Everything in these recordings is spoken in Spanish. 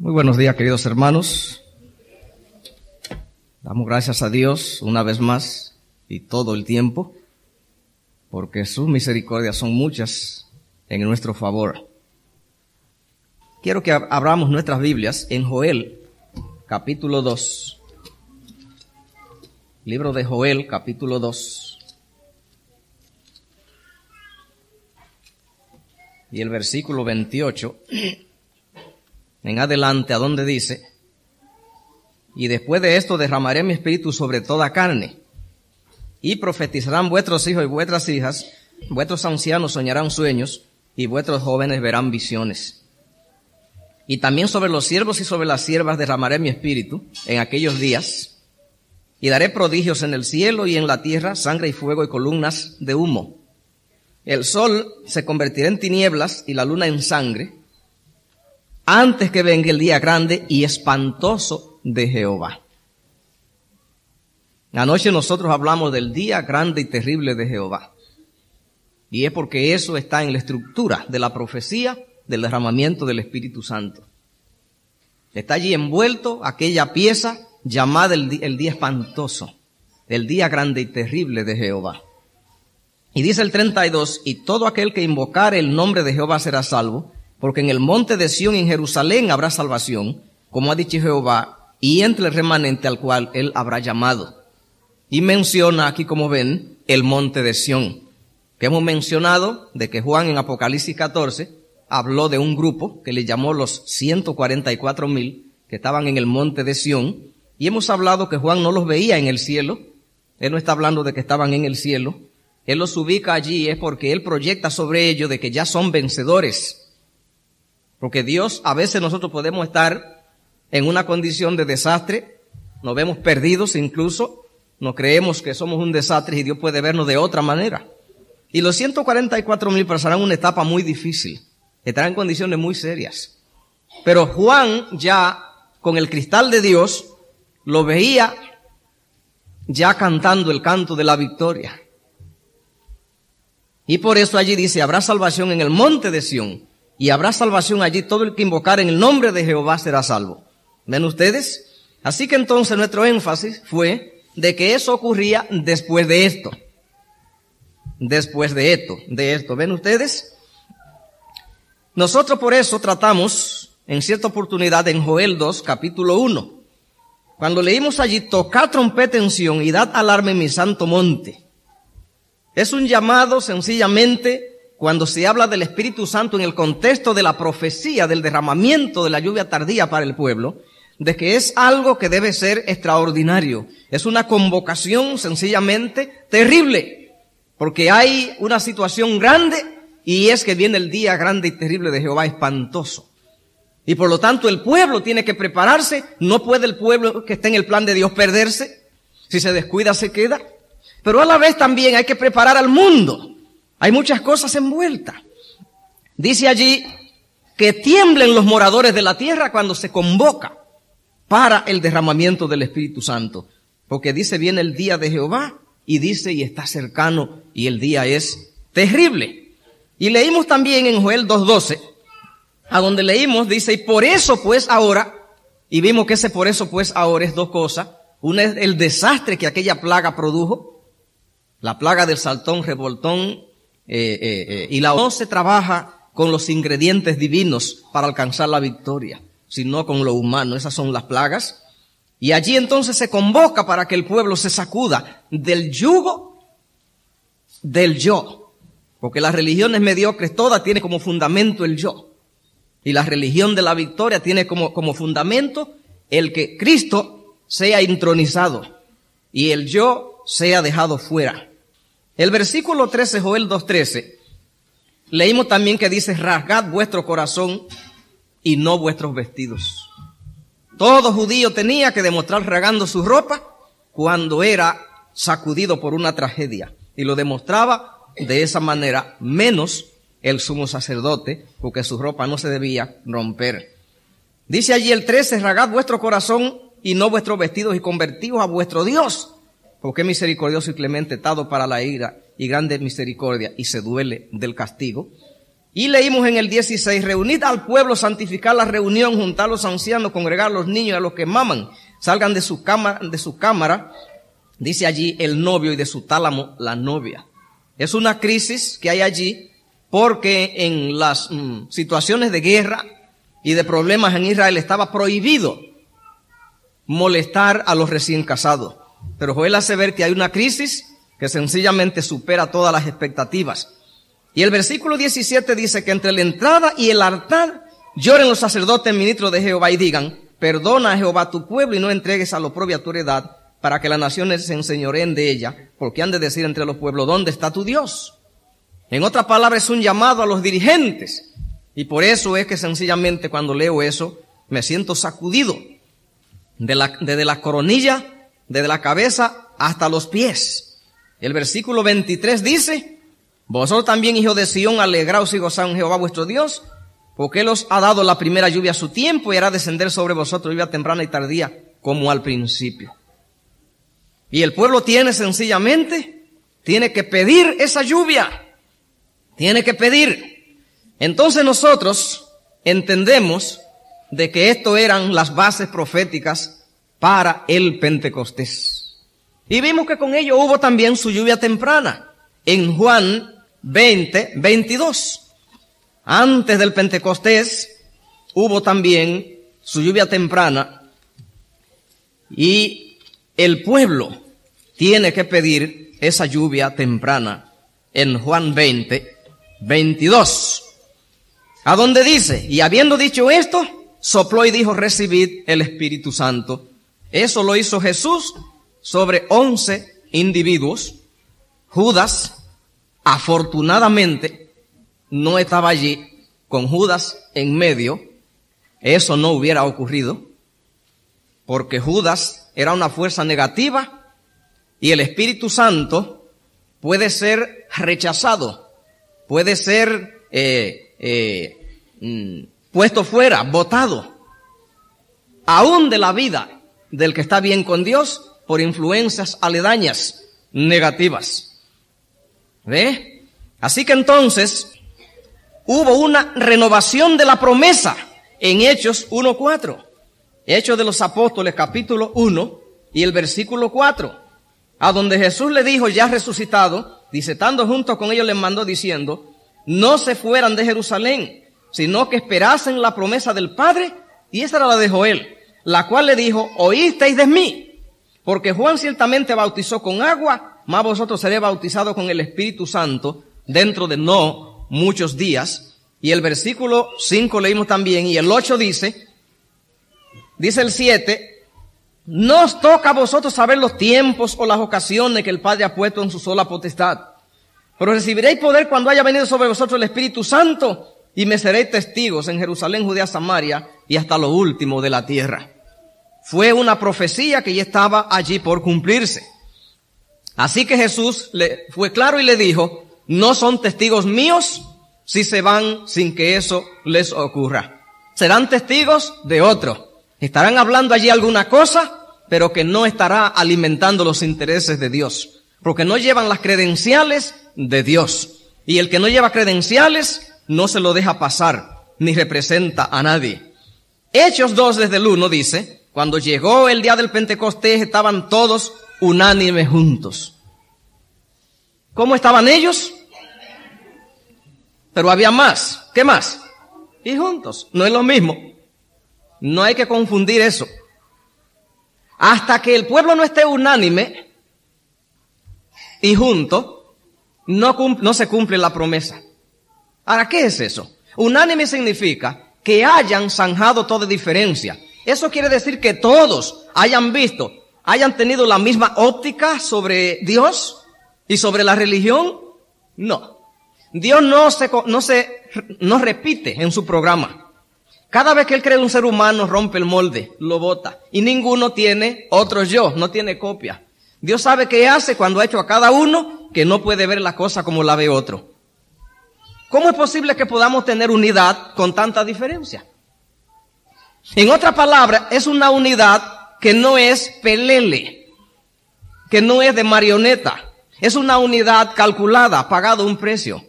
Muy buenos días, queridos hermanos. Damos gracias a Dios una vez más y todo el tiempo, porque sus misericordias son muchas en nuestro favor. Quiero que abramos nuestras Biblias en Joel, capítulo 2. Libro de Joel, capítulo 2. Y el versículo 28 en adelante, a donde dice: y después de esto derramaré mi espíritu sobre toda carne, y profetizarán vuestros hijos y vuestras hijas, vuestros ancianos soñarán sueños, y vuestros jóvenes verán visiones. Y también sobre los siervos y sobre las siervas derramaré mi espíritu en aquellos días, y daré prodigios en el cielo y en la tierra, sangre y fuego y columnas de humo. El sol se convertirá en tinieblas y la luna en sangre, antes que venga el día grande y espantoso de Jehová. Anoche nosotros hablamos del día grande y terrible de Jehová. Y es porque eso está en la estructura de la profecía del derramamiento del Espíritu Santo. Está allí envuelto aquella pieza llamada el día espantoso, el día grande y terrible de Jehová. Y dice el 32, y todo aquel que invocare el nombre de Jehová será salvo, porque en el monte de Sión y en Jerusalén habrá salvación, como ha dicho Jehová, y entre el remanente al cual él habrá llamado. Y menciona aquí, como ven, el monte de Sión, que hemos mencionado de que Juan en Apocalipsis 14 habló de un grupo que le llamó los 144,000 que estaban en el monte de Sión, y hemos hablado que Juan no los veía en el cielo. Él no está hablando de que estaban en el cielo. Él los ubica allí es porque él proyecta sobre ellos de que ya son vencedores. Porque Dios, a veces nosotros podemos estar en una condición de desastre, nos vemos perdidos incluso, no creemos que somos un desastre y Dios puede vernos de otra manera. Y los 144,000 pasarán una etapa muy difícil, estarán en condiciones muy serias. Pero Juan ya, con el cristal de Dios, lo veía ya cantando el canto de la victoria. Y por eso allí dice, habrá salvación en el monte de Sión, y habrá salvación allí, todo el que invocar en el nombre de Jehová será salvo. ¿Ven ustedes? Así que entonces nuestro énfasis fue de que eso ocurría después de esto. Después de esto. ¿Ven ustedes? Nosotros por eso tratamos en cierta oportunidad en Joel 2, capítulo 1. Cuando leímos allí, tocad trompeta en Sión y dad alarma en mi santo monte. Es un llamado sencillamente cuando se habla del Espíritu Santo en el contexto de la profecía del derramamiento de la lluvia tardía para el pueblo, de que es algo que debe ser extraordinario. Es una convocación sencillamente terrible, porque hay una situación grande y es que viene el día grande y terrible de Jehová espantoso. Y por lo tanto el pueblo tiene que prepararse. No puede el pueblo que está en el plan de Dios perderse. Si se descuida se queda. Pero a la vez también hay que preparar al mundo. Hay muchas cosas envueltas. Dice allí que tiemblen los moradores de la tierra cuando se convoca para el derramamiento del Espíritu Santo. Porque dice, viene el día de Jehová, y dice, y está cercano, y el día es terrible. Y leímos también en Joel 2:12, a donde leímos, dice, y por eso pues ahora, y vimos que ese por eso pues ahora es dos cosas. Una es el desastre que aquella plaga produjo, la plaga del saltón, revoltón, y la otra no se trabaja con los ingredientes divinos para alcanzar la victoria, sino con lo humano. Esas son las plagas. Y allí entonces se convoca para que el pueblo se sacuda del yugo del yo. Porque las religiones mediocres todas tienen como fundamento el yo. Y la religión de la victoria tiene como fundamento el que Cristo sea intronizado y el yo sea dejado fuera. El versículo 13, Joel 2:13, leímos también que dice, rasgad vuestro corazón y no vuestros vestidos. Todo judío tenía que demostrar rasgando su ropa cuando era sacudido por una tragedia. Y lo demostraba de esa manera, menos el sumo sacerdote, porque su ropa no se debía romper. Dice allí el 13, rasgad vuestro corazón y no vuestros vestidos y convertíos a vuestro Dios, porque es misericordioso y clemente, tardo para la ira y grande misericordia, y se duele del castigo. Y leímos en el 16, reunid al pueblo, santificar la reunión, juntar a los ancianos, congregar a los niños y a los que maman, salgan de su cámara, dice allí el novio y de su tálamo la novia. Es una crisis que hay allí porque en las situaciones de guerra y de problemas en Israel estaba prohibido molestar a los recién casados. Pero Joel hace ver que hay una crisis que sencillamente supera todas las expectativas. Y el versículo 17 dice que entre la entrada y el altar lloren los sacerdotes ministros de Jehová y digan, perdona a Jehová tu pueblo y no entregues a la oprobio a tu heredad, para que las naciones se enseñoreen de ella, porque han de decir entre los pueblos, ¿dónde está tu Dios? En otras palabras, es un llamado a los dirigentes. Y por eso es que sencillamente cuando leo eso, me siento sacudido desde la coronilla, desde la cabeza hasta los pies. El versículo 23 dice, vosotros también, hijos de Sión, alegraos y gozaos en Jehová vuestro Dios, porque Él os ha dado la primera lluvia a su tiempo y hará descender sobre vosotros lluvia temprana y tardía, como al principio. Y el pueblo tiene que pedir esa lluvia. Tiene que pedir. Entonces nosotros entendemos de que esto eran las bases proféticas para el Pentecostés. Y vimos que con ello hubo también su lluvia temprana. En Juan 20, 22. Antes del Pentecostés hubo también su lluvia temprana y el pueblo tiene que pedir esa lluvia temprana en Juan 20, 22. A donde dice, y habiendo dicho esto, sopló y dijo, recibid el Espíritu Santo. Eso lo hizo Jesús sobre 11 individuos. Judas, afortunadamente, no estaba allí, con Judas en medio. Eso no hubiera ocurrido, porque Judas era una fuerza negativa y el Espíritu Santo puede ser rechazado, puede ser puesto fuera, botado, aún de la vida del que está bien con Dios por influencias aledañas negativas. ¿Ve? Así que entonces hubo una renovación de la promesa en Hechos 1:4. Hechos de los Apóstoles capítulo 1 y el versículo 4. A donde Jesús le dijo ya resucitado, dice, estando junto con ellos les mandó diciendo, no se fueran de Jerusalén, sino que esperasen la promesa del Padre, y esa era la de Joel, la cual le dijo, oísteis de mí, porque Juan ciertamente bautizó con agua, mas vosotros seréis bautizados con el Espíritu Santo dentro de no muchos días. Y el versículo 5 leímos también, y el 8 dice el 7, no os toca a vosotros saber los tiempos o las ocasiones que el Padre ha puesto en su sola potestad, pero recibiréis poder cuando haya venido sobre vosotros el Espíritu Santo, y me seréis testigos en Jerusalén, Judea, Samaria y hasta lo último de la tierra. Fue una profecía que ya estaba allí por cumplirse. Así que Jesús le fue claro y le dijo, no son testigos míos si se van sin que eso les ocurra. Serán testigos de otro. Estarán hablando allí alguna cosa, pero que no estará alimentando los intereses de Dios, porque no llevan las credenciales de Dios. Y el que no lleva credenciales no se lo deja pasar, ni representa a nadie. Hechos 2 desde el 1 dice, cuando llegó el día del Pentecostés estaban todos unánimes juntos. ¿Cómo estaban ellos? Pero había más. ¿Qué más? Y juntos. No es lo mismo. No hay que confundir eso. Hasta que el pueblo no esté unánime y junto, no se cumple la promesa. Ahora, ¿qué es eso? Unánime significa que hayan zanjado toda diferencia. Eso quiere decir que todos hayan visto, hayan tenido la misma óptica sobre Dios y sobre la religión. No. Dios no repite en su programa. Cada vez que Él crea un ser humano, rompe el molde, lo bota. Y ninguno tiene otro yo, no tiene copia. Dios sabe qué hace cuando ha hecho a cada uno que no puede ver la cosa como la ve otro. ¿Cómo es posible que podamos tener unidad con tanta diferencia? En otras palabras, es una unidad que no es pelele, que no es de marioneta. Es una unidad calculada, pagado un precio.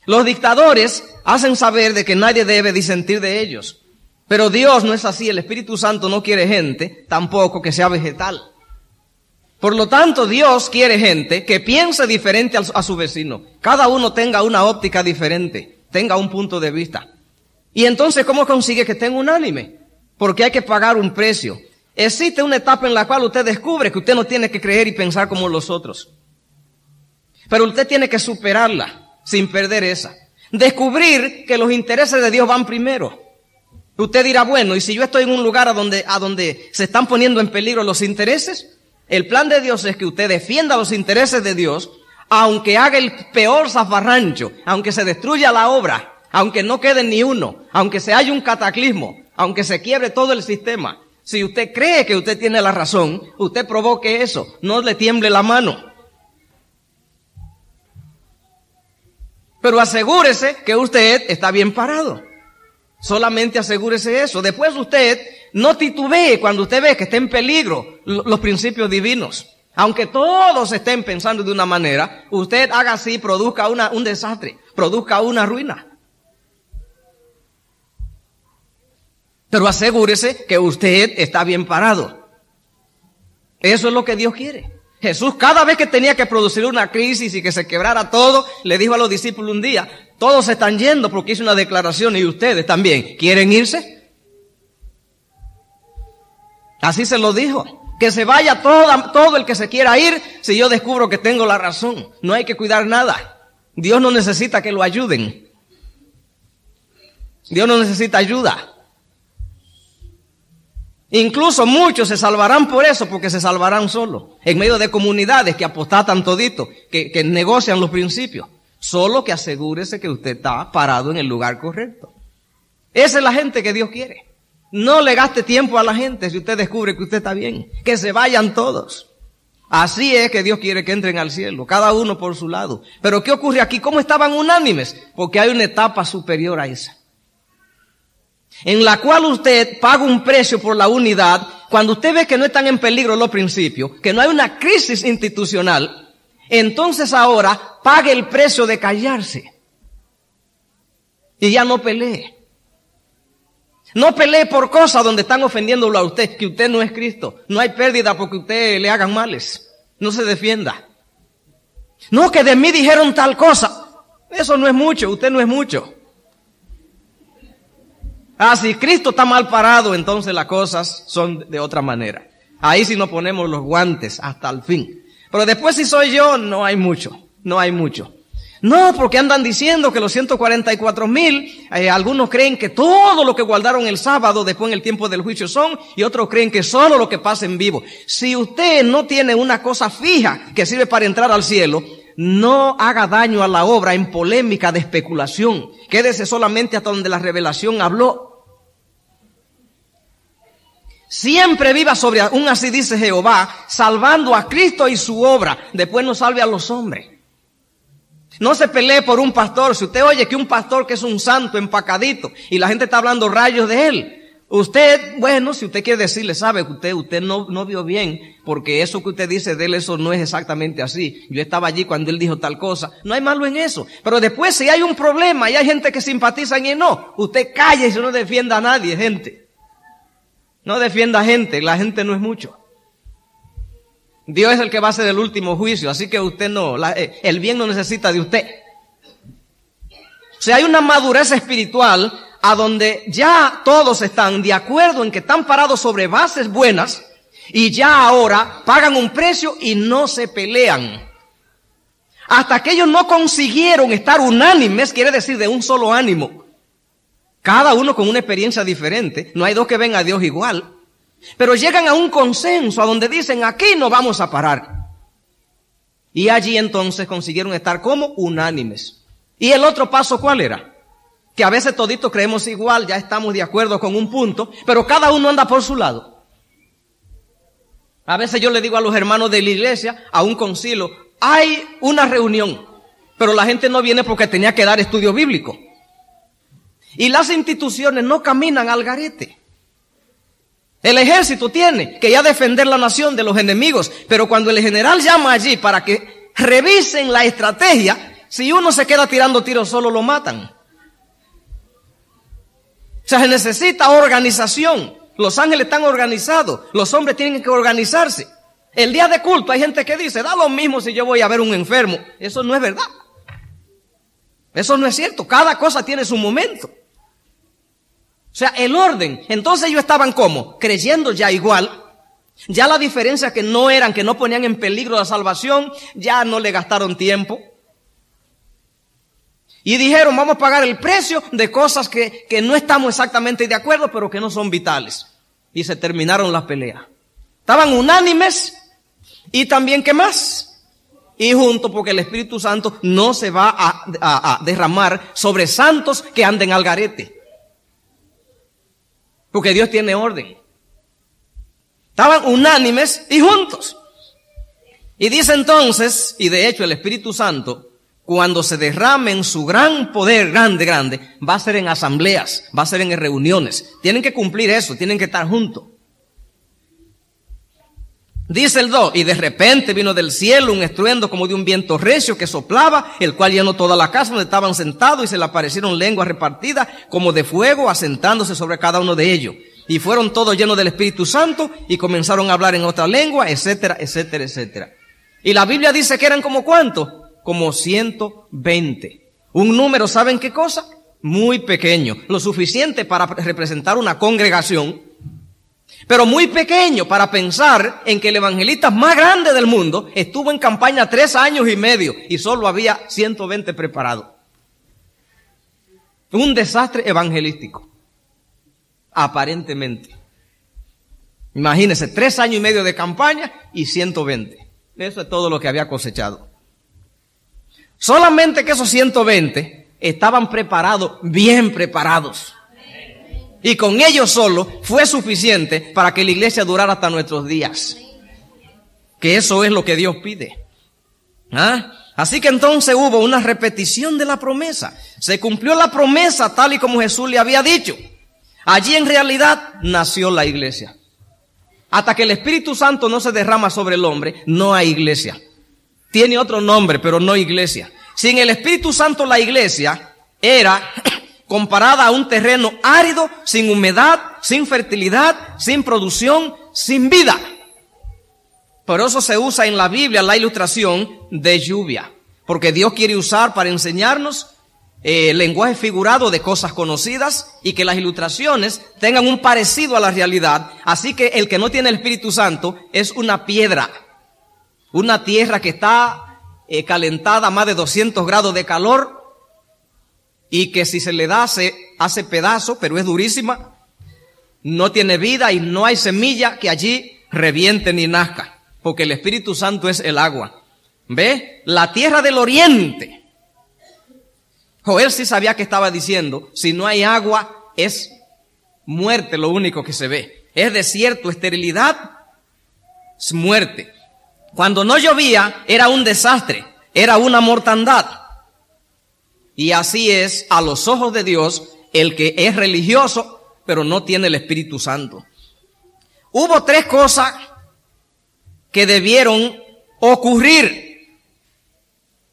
Los dictadores hacen saber de que nadie debe disentir de ellos. Pero Dios no es así. El Espíritu Santo no quiere gente tampoco que sea vegetal. Por lo tanto, Dios quiere gente que piense diferente a su vecino. Cada uno tenga una óptica diferente, tenga un punto de vista. Y entonces, ¿cómo consigue que estén unánime? Porque hay que pagar un precio. Existe una etapa en la cual usted descubre que usted no tiene que creer y pensar como los otros. Pero usted tiene que superarla sin perder esa. Descubrir que los intereses de Dios van primero. Usted dirá, bueno, y si yo estoy en un lugar a donde se están poniendo en peligro los intereses, el plan de Dios es que usted defienda los intereses de Dios, aunque haga el peor zafarrancho, aunque se destruya la obra, aunque no quede ni uno, aunque se haya un cataclismo, aunque se quiebre todo el sistema. Si usted cree que usted tiene la razón, usted provoque eso, no le tiemble la mano. Pero asegúrese que usted está bien parado. Solamente asegúrese eso. Después usted no titubee cuando usted ve que está en peligro los principios divinos. Aunque todos estén pensando de una manera, usted haga así, produzca un desastre, produzca una ruina. Pero asegúrese que usted está bien parado. Eso es lo que Dios quiere. Jesús, cada vez que tenía que producir una crisis y que se quebrara todo, le dijo a los discípulos un día, todos se están yendo porque hizo una declaración y ustedes también, ¿quieren irse? Así se lo dijo, que se vaya todo el que se quiera ir si yo descubro que tengo la razón. No hay que cuidar nada. Dios no necesita que lo ayuden. Dios no necesita ayuda. Incluso muchos se salvarán por eso, porque se salvarán solos. En medio de comunidades que apostatan todito, que negocian los principios. Solo que asegúrese que usted está parado en el lugar correcto. Esa es la gente que Dios quiere. No le gaste tiempo a la gente si usted descubre que usted está bien. Que se vayan todos. Así es que Dios quiere que entren al cielo, cada uno por su lado. Pero ¿qué ocurre aquí? ¿Cómo estaban unánimes? Porque hay una etapa superior a esa, en la cual usted paga un precio por la unidad. Cuando usted ve que no están en peligro los principios, que no hay una crisis institucional, entonces ahora pague el precio de callarse. Y ya no pelee. No pelee por cosas donde están ofendiéndolo a usted, que usted no es Cristo. No hay pérdida porque usted le hagan males. No se defienda. No, que de mí dijeron tal cosa. Eso no es mucho, usted no es mucho. Si Cristo está mal parado, entonces las cosas son de otra manera. Ahí sí nos ponemos los guantes hasta el fin. Pero después si soy yo, no hay mucho. No hay mucho. No, porque andan diciendo que los 144,000, algunos creen que todo lo que guardaron el sábado después en el tiempo del juicio son, y otros creen que solo lo que pasa en vivo. Si usted no tiene una cosa fija que sirve para entrar al cielo, no haga daño a la obra en polémica de especulación. Quédese solamente hasta donde la revelación habló. Siempre viva sobre un así dice Jehová, salvando a Cristo y su obra. Después no salve a los hombres. No se pelee por un pastor. Si usted oye que un pastor que es un santo empacadito y la gente está hablando rayos de él, usted, bueno, si usted quiere decirle, sabe que usted no vio bien, porque eso que usted dice de él, eso no es exactamente así. Yo estaba allí cuando él dijo tal cosa. No hay malo en eso. Pero después si hay un problema y hay gente que simpatiza y no, usted calla y no defienda a nadie, gente. No defienda a gente, la gente no es mucho. Dios es el que va a hacer el último juicio, así que usted no, el bien no necesita de usted. O sea, hay una madurez espiritual a donde ya todos están de acuerdo en que están parados sobre bases buenas y ya ahora pagan un precio y no se pelean. Hasta que ellos no consiguieron estar unánimes, quiere decir de un solo ánimo. Cada uno con una experiencia diferente, no hay dos que ven a Dios igual. Pero llegan a un consenso a donde dicen, aquí no vamos a parar. Y allí entonces consiguieron estar como unánimes. ¿Y el otro paso cuál era? Que a veces toditos creemos igual, ya estamos de acuerdo con un punto, pero cada uno anda por su lado. A veces yo le digo a los hermanos de la iglesia, a un concilio, hay una reunión, pero la gente no viene porque tenía que dar estudio bíblico. Y las instituciones no caminan al garete. El ejército tiene que ya defender la nación de los enemigos, pero cuando el general llama allí para que revisen la estrategia, Si uno se queda tirando tiros solo, lo matan. O sea, se necesita organización. Los ángeles están organizados. Los hombres tienen que organizarse. El día de culto hay gente que dice, da lo mismo si yo voy a ver un enfermo. Eso no es verdad. Eso no es cierto. Cada cosa tiene su momento. O sea, el orden. Entonces ellos estaban como creyendo ya igual. Ya la diferencia que no ponían en peligro la salvación, ya no le gastaron tiempo. Y dijeron, vamos a pagar el precio de cosas que no estamos exactamente de acuerdo, pero que no son vitales. Y se terminaron las peleas. Estaban unánimes y también, ¿qué más? Y juntos, porque el Espíritu Santo no se va a derramar sobre santos que anden al garete. Porque Dios tiene orden. Estaban unánimes y juntos. Y dice entonces, y de hecho el Espíritu Santo, cuando se derrame en su gran poder, grande, va a ser en asambleas, va a ser en reuniones. Tienen que cumplir eso, tienen que estar juntos. Dice el 2, y de repente vino del cielo un estruendo como de un viento recio que soplaba, el cual llenó toda la casa donde estaban sentados, y se le aparecieron lenguas repartidas como de fuego, asentándose sobre cada uno de ellos. Y fueron todos llenos del Espíritu Santo y comenzaron a hablar en otra lengua, etcétera, etcétera, etcétera. Y la Biblia dice que eran como ¿cuánto? Como 120. Un número, ¿saben qué cosa? Muy pequeño. Lo suficiente para representar una congregación, pero muy pequeño para pensar en que el evangelista más grande del mundo estuvo en campaña 3 años y medio y solo había 120 preparados. Un desastre evangelístico. Aparentemente. Imagínense, 3 años y medio de campaña y 120. Eso es todo lo que había cosechado. Solamente que esos 120 estaban preparados, bien preparados. Y con ellos solo fue suficiente para que la iglesia durara hasta nuestros días. Que eso es lo que Dios pide. Así que entonces hubo una repetición de la promesa. Se cumplió la promesa tal y como Jesús le había dicho. Allí en realidad nació la iglesia. Hasta que el Espíritu Santo no se derrama sobre el hombre, no hay iglesia. Tiene otro nombre, pero no iglesia. Sin el Espíritu Santo, la iglesia era comparada a un terreno árido, sin humedad, sin fertilidad, sin producción, sin vida. Por eso se usa en la Biblia la ilustración de lluvia. Porque Dios quiere usar para enseñarnos lenguaje figurado de cosas conocidas y que las ilustraciones tengan un parecido a la realidad. Así que el que no tiene el Espíritu Santo es una piedra, una tierra que está calentada a más de 200 grados de calor y que si se le da se hace pedazo, pero es durísima, no tiene vida y no hay semilla que allí reviente ni nazca, porque el Espíritu Santo es el agua. ¿Ve? La tierra del oriente. Joel sí sabía que estaba diciendo, si no hay agua, es muerte lo único que se ve. Es desierto, esterilidad, es muerte. Cuando no llovía, era un desastre, era una mortandad. Y así es a los ojos de Dios el que es religioso, pero no tiene el Espíritu Santo. Hubo 3 cosas que debieron ocurrir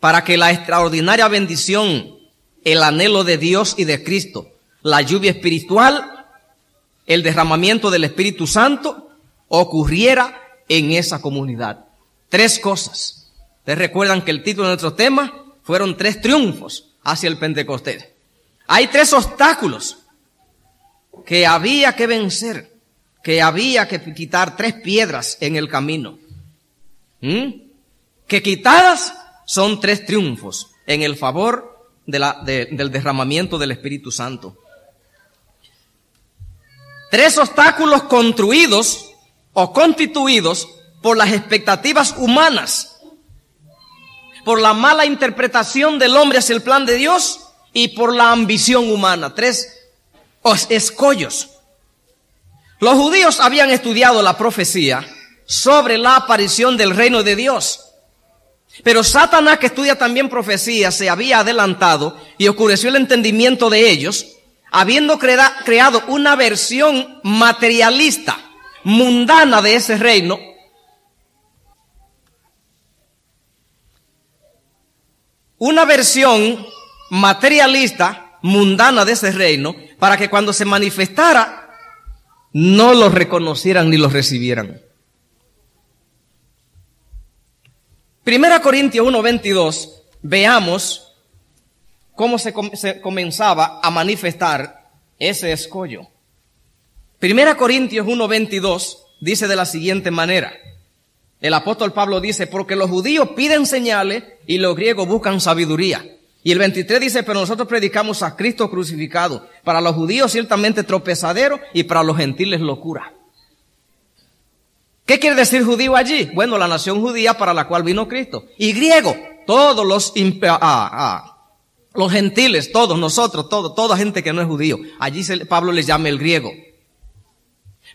para que la extraordinaria bendición, el anhelo de Dios y de Cristo, la lluvia espiritual, el derramamiento del Espíritu Santo, ocurriera en esa comunidad. 3 cosas. ¿Ustedes recuerdan que el título de nuestro tema fueron 3 triunfos hacia el Pentecostés? Hay 3 obstáculos que había que vencer, que había que quitar 3 piedras en el camino. Que quitadas son 3 triunfos en el favor del derramamiento del Espíritu Santo. 3 obstáculos construidos o constituidos por las expectativas humanas, por la mala interpretación del hombre hacia el plan de Dios y por la ambición humana. 3 escollos. Los judíos habían estudiado la profecía sobre la aparición del reino de Dios. Pero Satanás, que estudia también profecía, se había adelantado y oscureció el entendimiento de ellos, habiendo creado una versión materialista, mundana de ese reino, una versión materialista, mundana de ese reino, para que cuando se manifestara, no los reconocieran ni los recibieran. 1 Corintios 1:22, veamos cómo se comenzaba a manifestar ese escollo. 1 Corintios 1:22 dice de la siguiente manera. El apóstol Pablo dice, porque los judíos piden señales y los griegos buscan sabiduría. Y el 23 dice, pero nosotros predicamos a Cristo crucificado. Para los judíos ciertamente tropezadero y para los gentiles locura. ¿Qué quiere decir judío allí? Bueno, la nación judía para la cual vino Cristo. Y griego, todos los gentiles, todos nosotros, toda gente que no es judío. Allí Pablo les llama el griego.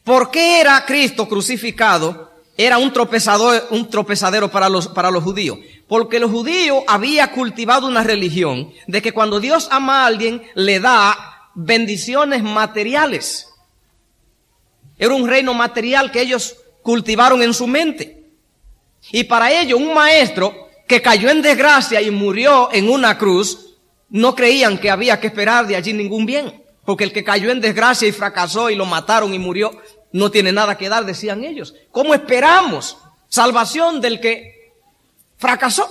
¿Por qué era Cristo crucificado? Era un tropezadero para los judíos. Porque los judíos habían cultivado una religión de que cuando Dios ama a alguien, le da bendiciones materiales. Era un reino material que ellos cultivaron en su mente. Y para ello, un maestro que cayó en desgracia y murió en una cruz, no creían que había que esperar de allí ningún bien. Porque el que cayó en desgracia y fracasó y lo mataron y murió, no tiene nada que dar, decían ellos. ¿Cómo esperamos salvación del que fracasó?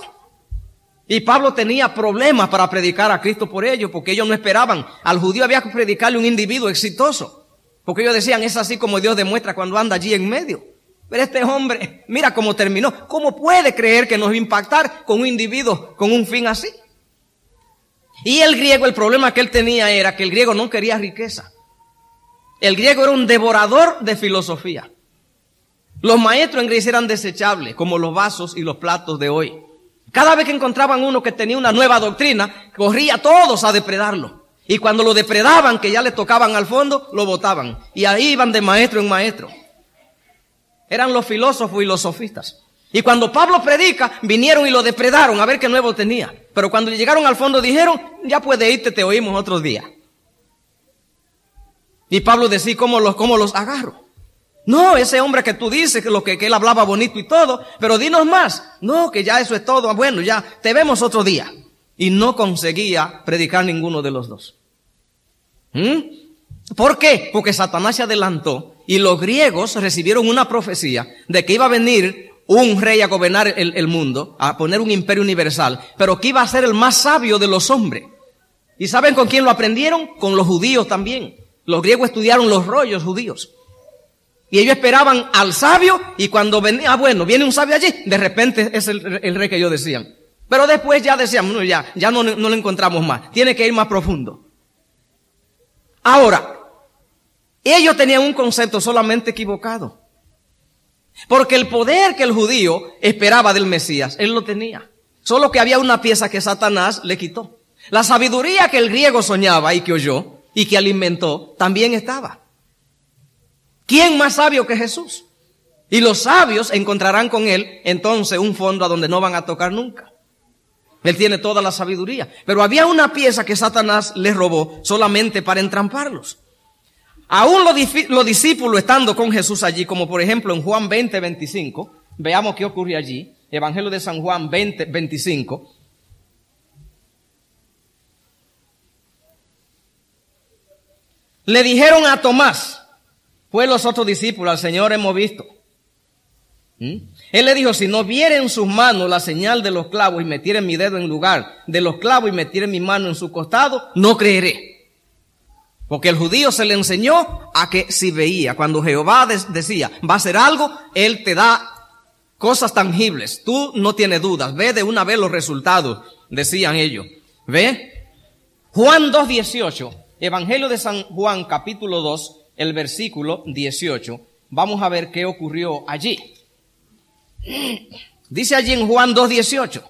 Y Pablo tenía problemas para predicar a Cristo por ello, porque ellos no esperaban. Al judío había que predicarle un individuo exitoso. Porque ellos decían, es así como Dios demuestra cuando anda allí en medio. Pero este hombre, mira cómo terminó. ¿Cómo puede creer que nos va a impactar con un individuo con un fin así? Y el griego, el problema que él tenía era que el griego no quería riqueza. El griego era un devorador de filosofía. Los maestros en Grecia eran desechables, como los vasos y los platos de hoy. Cada vez que encontraban uno que tenía una nueva doctrina, corría todos a depredarlo. Y cuando lo depredaban, que ya le tocaban al fondo, lo botaban. Y ahí iban de maestro en maestro. Eran los filósofos y los sofistas. Y cuando Pablo predica, vinieron y lo depredaron a ver qué nuevo tenía. Pero cuando llegaron al fondo dijeron, ya puede irte, te oímos otro día. Y Pablo decía, ¿cómo los agarro? No, ese hombre que tú dices, que él hablaba bonito y todo, pero dinos más. No, que ya eso es todo. Bueno, ya te vemos otro día. Y no conseguía predicar ninguno de los dos. ¿Por qué? Porque Satanás se adelantó y los griegos recibieron una profecía de que iba a venir un rey a gobernar el mundo, a poner un imperio universal, pero que iba a ser el más sabio de los hombres. ¿Y saben con quién lo aprendieron? Con los judíos también. Los griegos estudiaron los rollos judíos. Y ellos esperaban al sabio y cuando venía, viene un sabio allí, de repente es el rey que ellos decían. Pero después ya decían, no, ya no lo encontramos más. Tiene que ir más profundo. Ahora, ellos tenían un concepto solamente equivocado. Porque el poder que el judío esperaba del Mesías, él lo tenía. Solo que había una pieza que Satanás le quitó. La sabiduría que el griego soñaba y que oyó y que alimentó, también estaba. ¿Quién más sabio que Jesús? Y los sabios encontrarán con él entonces un fondo a donde no van a tocar nunca. Él tiene toda la sabiduría. Pero había una pieza que Satanás les robó solamente para entramparlos. Aún los discípulos estando con Jesús allí, como por ejemplo en Juan 20:25, veamos qué ocurre allí. Evangelio de San Juan 20:25. Le dijeron a Tomás, pues los otros discípulos, al Señor hemos visto. Él le dijo, si no viere en sus manos la señal de los clavos y metiere mi dedo en lugar de los clavos y metiere mi mano en su costado, no creeré. Porque el judío se le enseñó a que si veía, cuando Jehová decía, va a hacer algo, Él te da cosas tangibles. Tú no tienes dudas, ve de una vez los resultados, decían ellos. ¿Ve? Juan 2:18, Evangelio de San Juan capítulo 2, el versículo 18. Vamos a ver qué ocurrió allí. Dice allí en Juan 2:18.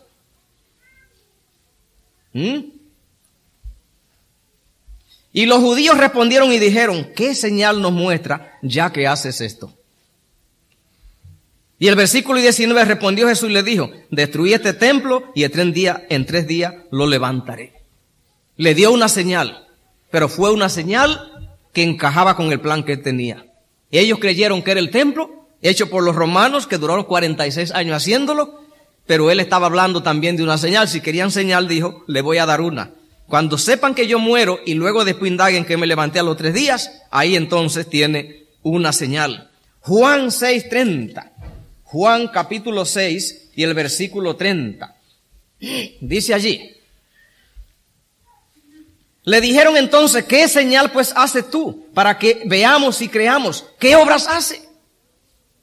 Y los judíos respondieron y dijeron, ¿qué señal nos muestra ya que haces esto? Y el versículo 19 respondió Jesús y le dijo, destruí este templo y en 3 días lo levantaré. Le dio una señal, pero fue una señal que encajaba con el plan que él tenía. Ellos creyeron que era el templo hecho por los romanos, que duraron 46 años haciéndolo, pero él estaba hablando también de una señal. Si querían señal, dijo, le voy a dar una. Cuando sepan que yo muero y luego después indaguen que me levanté a los 3 días, ahí entonces tiene una señal. Juan 6:30. Juan capítulo 6 y el versículo 30. Dice allí. Le dijeron entonces, ¿qué señal pues haces tú para que veamos y creamos? ¿Qué obras hace?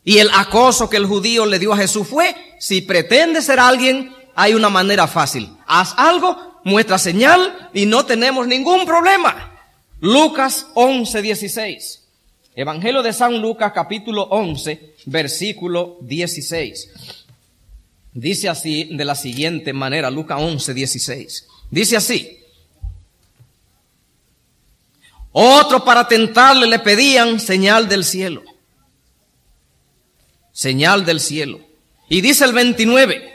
Y el acoso que el judío le dio a Jesús fue, si pretendes ser alguien, hay una manera fácil. Haz algo, muestra señal y no tenemos ningún problema. Lucas 11:16. Evangelio de San Lucas capítulo 11, versículo 16. Dice así de la siguiente manera, Lucas 11:16. Dice así. Otros para tentarle le pedían señal del cielo. Señal del cielo. Y dice el 29.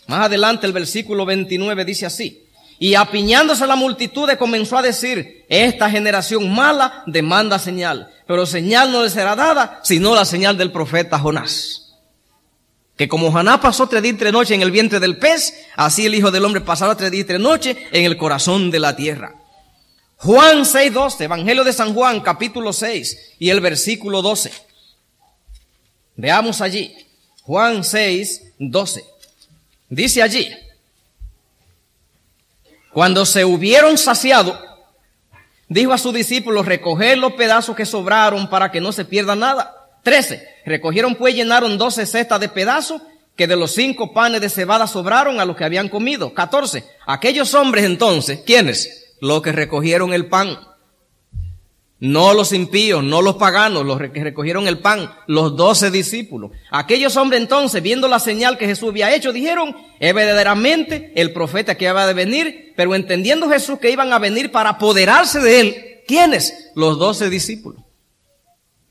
Más adelante el versículo 29 dice así. Y apiñándose la multitud comenzó a decir, esta generación mala demanda señal, pero señal no le será dada, sino la señal del profeta Jonás. Que como Jonás pasó 3 días y 3 noches en el vientre del pez, así el Hijo del Hombre pasará 3 días y 3 noches en el corazón de la tierra. Juan 6:12, Evangelio de San Juan, capítulo 6 y el versículo 12. Veamos allí, Juan 6:12. Dice allí, cuando se hubieron saciado, dijo a sus discípulos, recoged los pedazos que sobraron para que no se pierda nada. 13, recogieron pues y llenaron 12 cestas de pedazos que de los 5 panes de cebada sobraron a los que habían comido. 14, aquellos hombres entonces, ¿quiénes? Los que recogieron el pan. No los impíos, no los paganos, los que recogieron el pan, los 12 discípulos. Aquellos hombres entonces, viendo la señal que Jesús había hecho, dijeron, es verdaderamente el profeta que había de venir, pero entendiendo Jesús que iban a venir para apoderarse de él, ¿quiénes? Los 12 discípulos.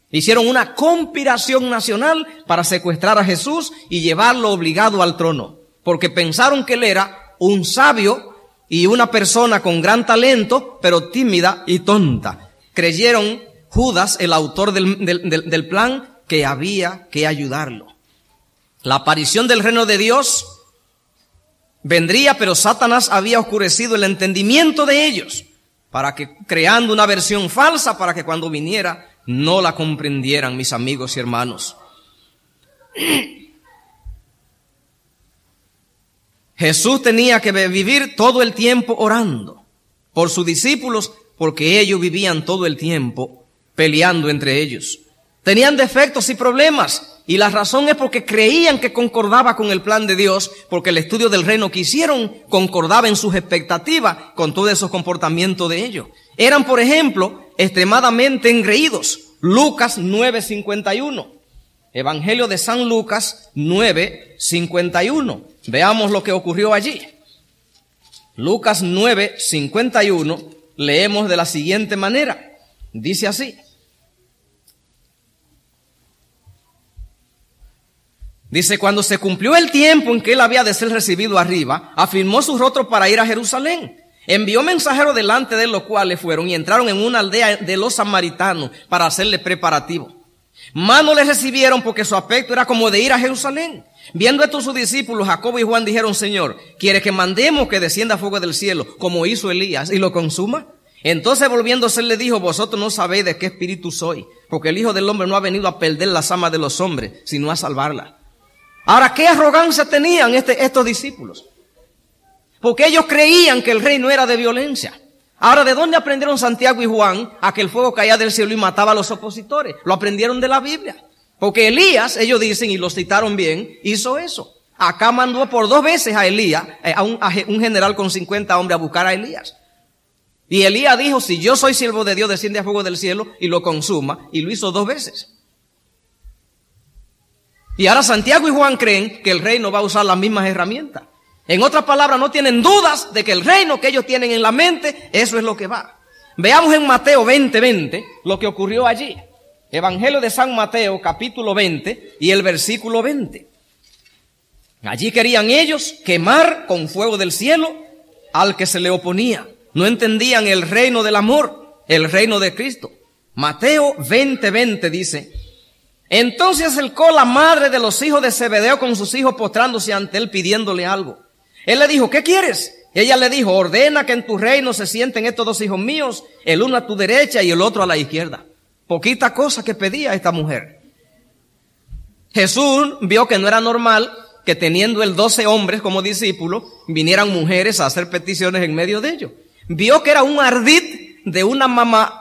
Hicieron una conspiración nacional para secuestrar a Jesús y llevarlo obligado al trono, porque pensaron que él era un sabio y una persona con gran talento, pero tímida y tonta. Creyeron Judas, el autor del plan, que había que ayudarlo. La aparición del reino de Dios vendría, pero Satanás había oscurecido el entendimiento de ellos, para que, creando una versión falsa, para que cuando viniera no la comprendieran, mis amigos y hermanos. Jesús tenía que vivir todo el tiempo orando por sus discípulos, porque ellos vivían todo el tiempo peleando entre ellos. Tenían defectos y problemas, y la razón es porque creían que concordaba con el plan de Dios, porque el estudio del reino que hicieron concordaba en sus expectativas con todos esos comportamientos de ellos. Eran, por ejemplo, extremadamente engreídos. Lucas 9:51. Evangelio de San Lucas 9:51. Veamos lo que ocurrió allí. Lucas 9:51, leemos de la siguiente manera. Dice así. Dice, cuando se cumplió el tiempo en que él había de ser recibido arriba, afirmó su rostro para ir a Jerusalén. Envió mensajeros delante de los cuales fueron y entraron en una aldea de los samaritanos para hacerle preparativo. Mas no les recibieron porque su aspecto era como de ir a Jerusalén. Viendo esto sus discípulos, Jacobo y Juan dijeron, Señor, ¿quieres que mandemos que descienda fuego del cielo, como hizo Elías, y lo consuma? Entonces volviéndose él le dijo, vosotros no sabéis de qué espíritu soy, porque el Hijo del Hombre no ha venido a perder las almas de los hombres, sino a salvarlas. Ahora, ¿qué arrogancia tenían estos discípulos? Porque ellos creían que el reino era de violencia. Ahora, ¿de dónde aprendieron Santiago y Juan a que el fuego caía del cielo y mataba a los opositores? Lo aprendieron de la Biblia. Porque Elías, ellos dicen, y lo citaron bien, hizo eso. Acá mandó por 2 veces a Elías, a un general con 50 hombres a buscar a Elías. Y Elías dijo, si yo soy siervo de Dios, desciende a fuego del cielo y lo consuma. Y lo hizo 2 veces. Y ahora Santiago y Juan creen que el reino va a usar las mismas herramientas. En otras palabras, no tienen dudas de que el reino que ellos tienen en la mente, eso es lo que va. Veamos en Mateo 20:20 lo que ocurrió allí. Evangelio de San Mateo, capítulo 20 y el versículo 20. Allí querían ellos quemar con fuego del cielo al que se le oponía. No entendían el reino del amor, el reino de Cristo. Mateo 20:20 dice, Entonces se acercó la madre de los hijos de Zebedeo con sus hijos postrándose ante él pidiéndole algo. Él le dijo, ¿qué quieres? Ella le dijo, ordena que en tu reino se sienten estos dos hijos míos, el uno a tu derecha y el otro a la izquierda. Poquita cosa que pedía esta mujer. Jesús vio que no era normal que teniendo él 12 hombres como discípulos, vinieran mujeres a hacer peticiones en medio de ellos. Vio que era un ardid de una mamá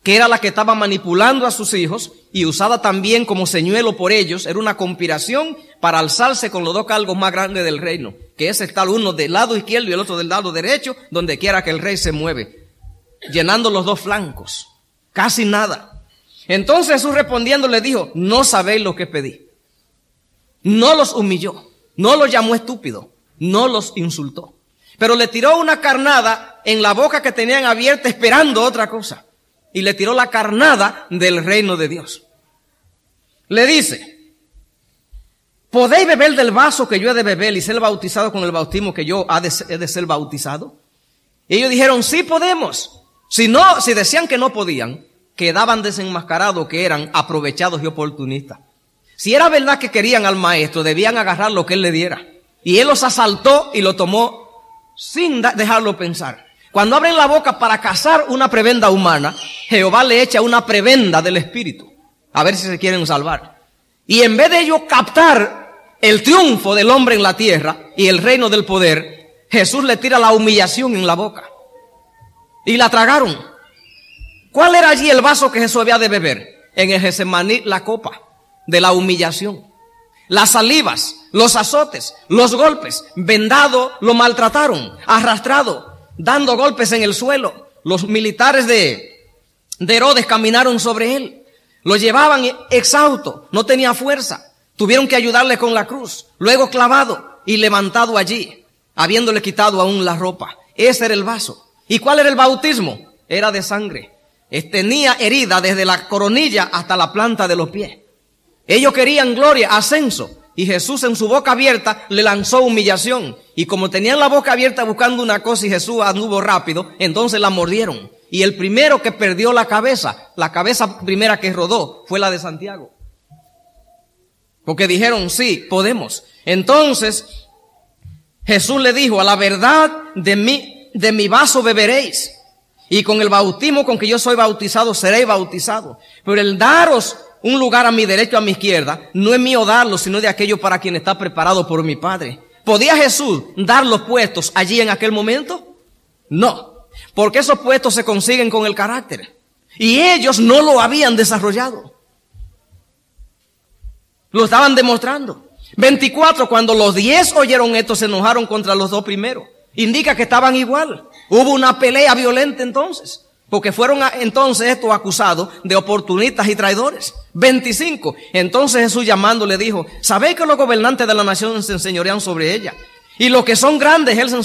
que era la que estaba manipulando a sus hijos y usada también como señuelo por ellos. Era una conspiración para alzarse con los dos cargos más grandes del reino, que es estar uno del lado izquierdo y el otro del lado derecho, donde quiera que el rey se mueve, llenando los dos flancos. Casi nada. Entonces Jesús respondiendo le dijo, no sabéis lo que pedí. No los humilló, no los llamó estúpidos, no los insultó. Pero le tiró una carnada en la boca que tenían abierta esperando otra cosa. Y le tiró la carnada del reino de Dios. Le dice, ¿podéis beber del vaso que yo he de beber y ser bautizado con el bautismo que yo he de ser bautizado? Y ellos dijeron, sí podemos. Si decían que no podían, quedaban desenmascarados que eran aprovechados y oportunistas. Si era verdad que querían al maestro, debían agarrar lo que él le diera. Y él los asaltó y lo tomó sin dejarlo pensar. Cuando abren la boca para cazar una prebenda humana, Jehová le echa una prebenda del Espíritu, a ver si se quieren salvar. Y en vez de ellos captar el triunfo del hombre en la tierra y el reino del poder, Jesús le tira la humillación en la boca. Y la tragaron. ¿Cuál era allí el vaso que Jesús había de beber? En el Getsemaní, la copa de la humillación. Las salivas, los azotes, los golpes, vendado, lo maltrataron, arrastrado, dando golpes en el suelo. Los militares de Herodes caminaron sobre él. Lo llevaban exhausto, no tenía fuerza. Tuvieron que ayudarle con la cruz. Luego clavado y levantado allí, habiéndole quitado aún la ropa. Ese era el vaso. ¿Y cuál era el bautismo? Era de sangre. Tenía herida desde la coronilla hasta la planta de los pies. Ellos querían gloria, ascenso. Y Jesús en su boca abierta le lanzó humillación. Y como tenían la boca abierta buscando una cosa y Jesús anduvo rápido, entonces la mordieron. Y el primero que perdió la cabeza primera que rodó, fue la de Santiago. Porque dijeron, sí, podemos. Entonces Jesús le dijo, a la verdad de mi vaso beberéis. Y con el bautismo con que yo soy bautizado, seréis bautizados. Pero el daros un lugar a mi derecha o a mi izquierda, no es mío darlo, sino de aquello para quien está preparado por mi Padre. ¿Podía Jesús dar los puestos allí en aquel momento? No, porque esos puestos se consiguen con el carácter. Y ellos no lo habían desarrollado. Lo estaban demostrando. 24, cuando los 10 oyeron esto, se enojaron contra los dos primeros. Indica que estaban igual. Hubo una pelea violenta entonces. Porque fueron entonces estos acusados de oportunistas y traidores. 25. Entonces Jesús llamando le dijo, ¿sabéis que los gobernantes de la nación se enseñorean sobre ella? Y los que son grandes ejercen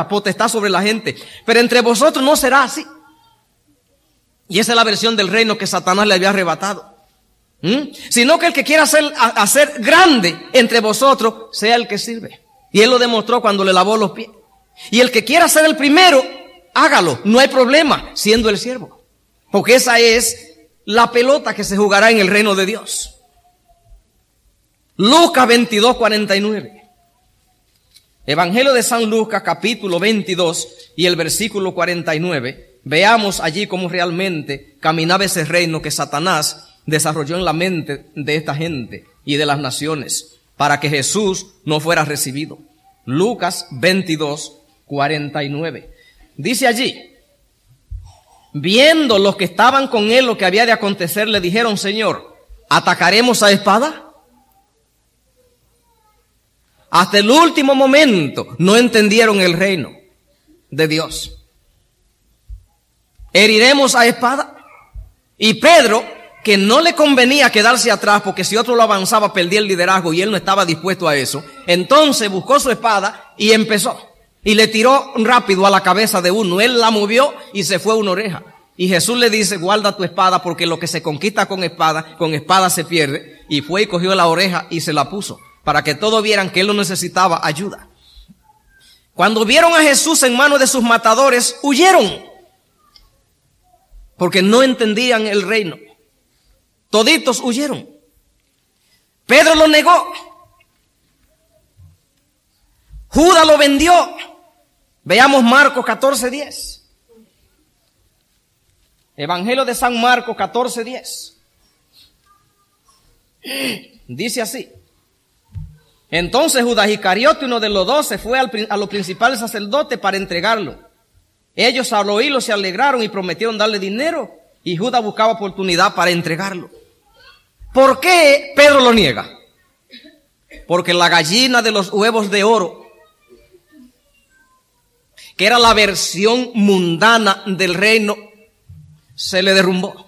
potestad sobre la gente. Pero entre vosotros no será así. Y esa es la versión del reino que Satanás le había arrebatado. Sino que el que quiera hacer grande entre vosotros sea el que sirve. Y él lo demostró cuando le lavó los pies. Y el que quiera ser el primero, hágalo, no hay problema, siendo el siervo. Porque esa es la pelota que se jugará en el reino de Dios. Lucas 22:49. Evangelio de San Lucas, capítulo 22 y el versículo 49. Veamos allí cómo realmente caminaba ese reino que Satanás desarrolló en la mente de esta gente y de las naciones, para que Jesús no fuera recibido. Lucas 22:49. Dice allí, viendo los que estaban con él lo que había de acontecer, le dijeron, Señor, ¿atacaremos a espada? Hasta el último momento no entendieron el reino de Dios. ¿Heriremos a espada? Y Pedro, que no le convenía quedarse atrás porque si otro lo avanzaba perdía el liderazgo y él no estaba dispuesto a eso, entonces buscó su espada y empezó. Y le tiró rápido a la cabeza de uno. Él la movió y se fue una oreja. Y Jesús le dice, guarda tu espada porque lo que se conquista con espada se pierde. Y fue y cogió la oreja y se la puso para que todos vieran que él no necesitaba ayuda. Cuando vieron a Jesús en manos de sus matadores, huyeron porque no entendían el reino. Toditos huyeron. Pedro lo negó. Judas lo vendió. Veamos Marcos 14:10. Evangelio de San Marcos 14:10. Dice así. Entonces Judas Iscariote, uno de los 12, fue a los principales sacerdotes para entregarlo. Ellos al oírlo se alegraron y prometieron darle dinero, y Judas buscaba oportunidad para entregarlo. ¿Por qué Pedro lo niega? Porque la gallina de los huevos de oro, que era la versión mundana del reino, se le derrumbó.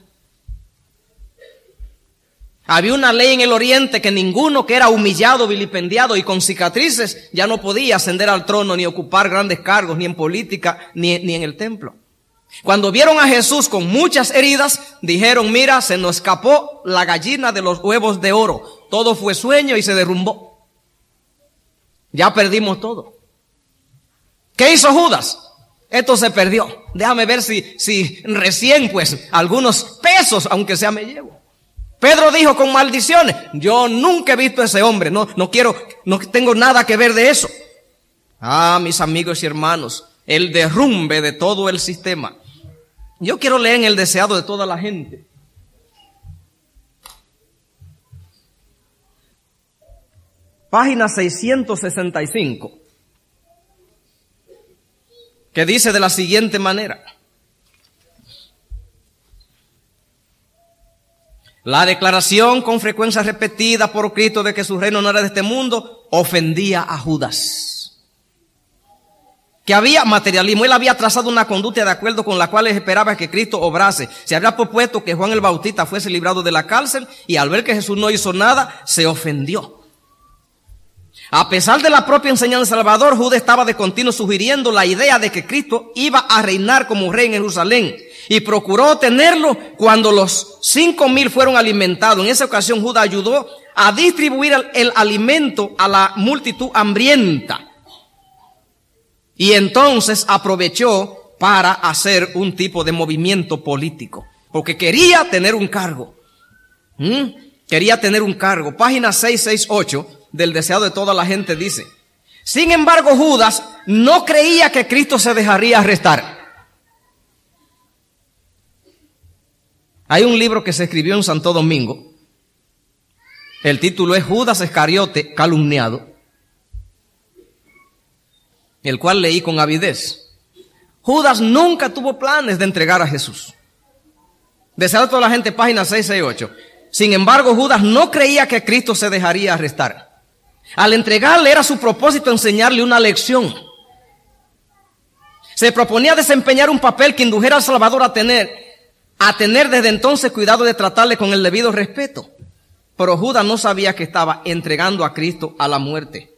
Había una ley en el oriente que ninguno que era humillado, vilipendiado y con cicatrices ya no podía ascender al trono ni ocupar grandes cargos, ni en política, ni en el templo. Cuando vieron a Jesús con muchas heridas, dijeron, mira, se nos escapó la gallina de los huevos de oro. Todo fue sueño y se derrumbó. Ya perdimos todo. ¿Qué hizo Judas? Esto se perdió. Déjame ver si recién, pues, algunos pesos, aunque sea, me llevo. Pedro dijo con maldiciones, yo nunca he visto a ese hombre, no tengo nada que ver de eso. Ah, mis amigos y hermanos, el derrumbe de todo el sistema. Yo quiero leer en el deseado de toda la gente. Página 665. Que dice de la siguiente manera. La declaración con frecuencia repetida por Cristo de que su reino no era de este mundo ofendía a Judas. Que había materialismo. Él había trazado una conducta de acuerdo con la cual esperaba que Cristo obrase. Se había propuesto que Juan el Bautista fuese librado de la cárcel y al ver que Jesús no hizo nada, se ofendió. A pesar de la propia enseñanza de Salvador, Judas estaba de continuo sugiriendo la idea de que Cristo iba a reinar como rey en Jerusalén y procuró tenerlo cuando los 5,000 fueron alimentados. En esa ocasión Judas ayudó a distribuir el alimento a la multitud hambrienta y entonces aprovechó para hacer un tipo de movimiento político porque quería tener un cargo. Quería tener un cargo. Página 668 del deseado de toda la gente dice, sin embargo Judas no creía que Cristo se dejaría arrestar. Hay un libro que se escribió en Santo Domingo. El título es Judas Iscariote calumniado, el cual leí con avidez. Judas nunca tuvo planes de entregar a Jesús. Deseado de toda la gente, página 668. Sin embargo, Judas no creía que Cristo se dejaría arrestar. Al entregarle era su propósito enseñarle una lección. Se proponía desempeñar un papel que indujera al Salvador a tener desde entonces cuidado de tratarle con el debido respeto. Pero Judas no sabía que estaba entregando a Cristo a la muerte.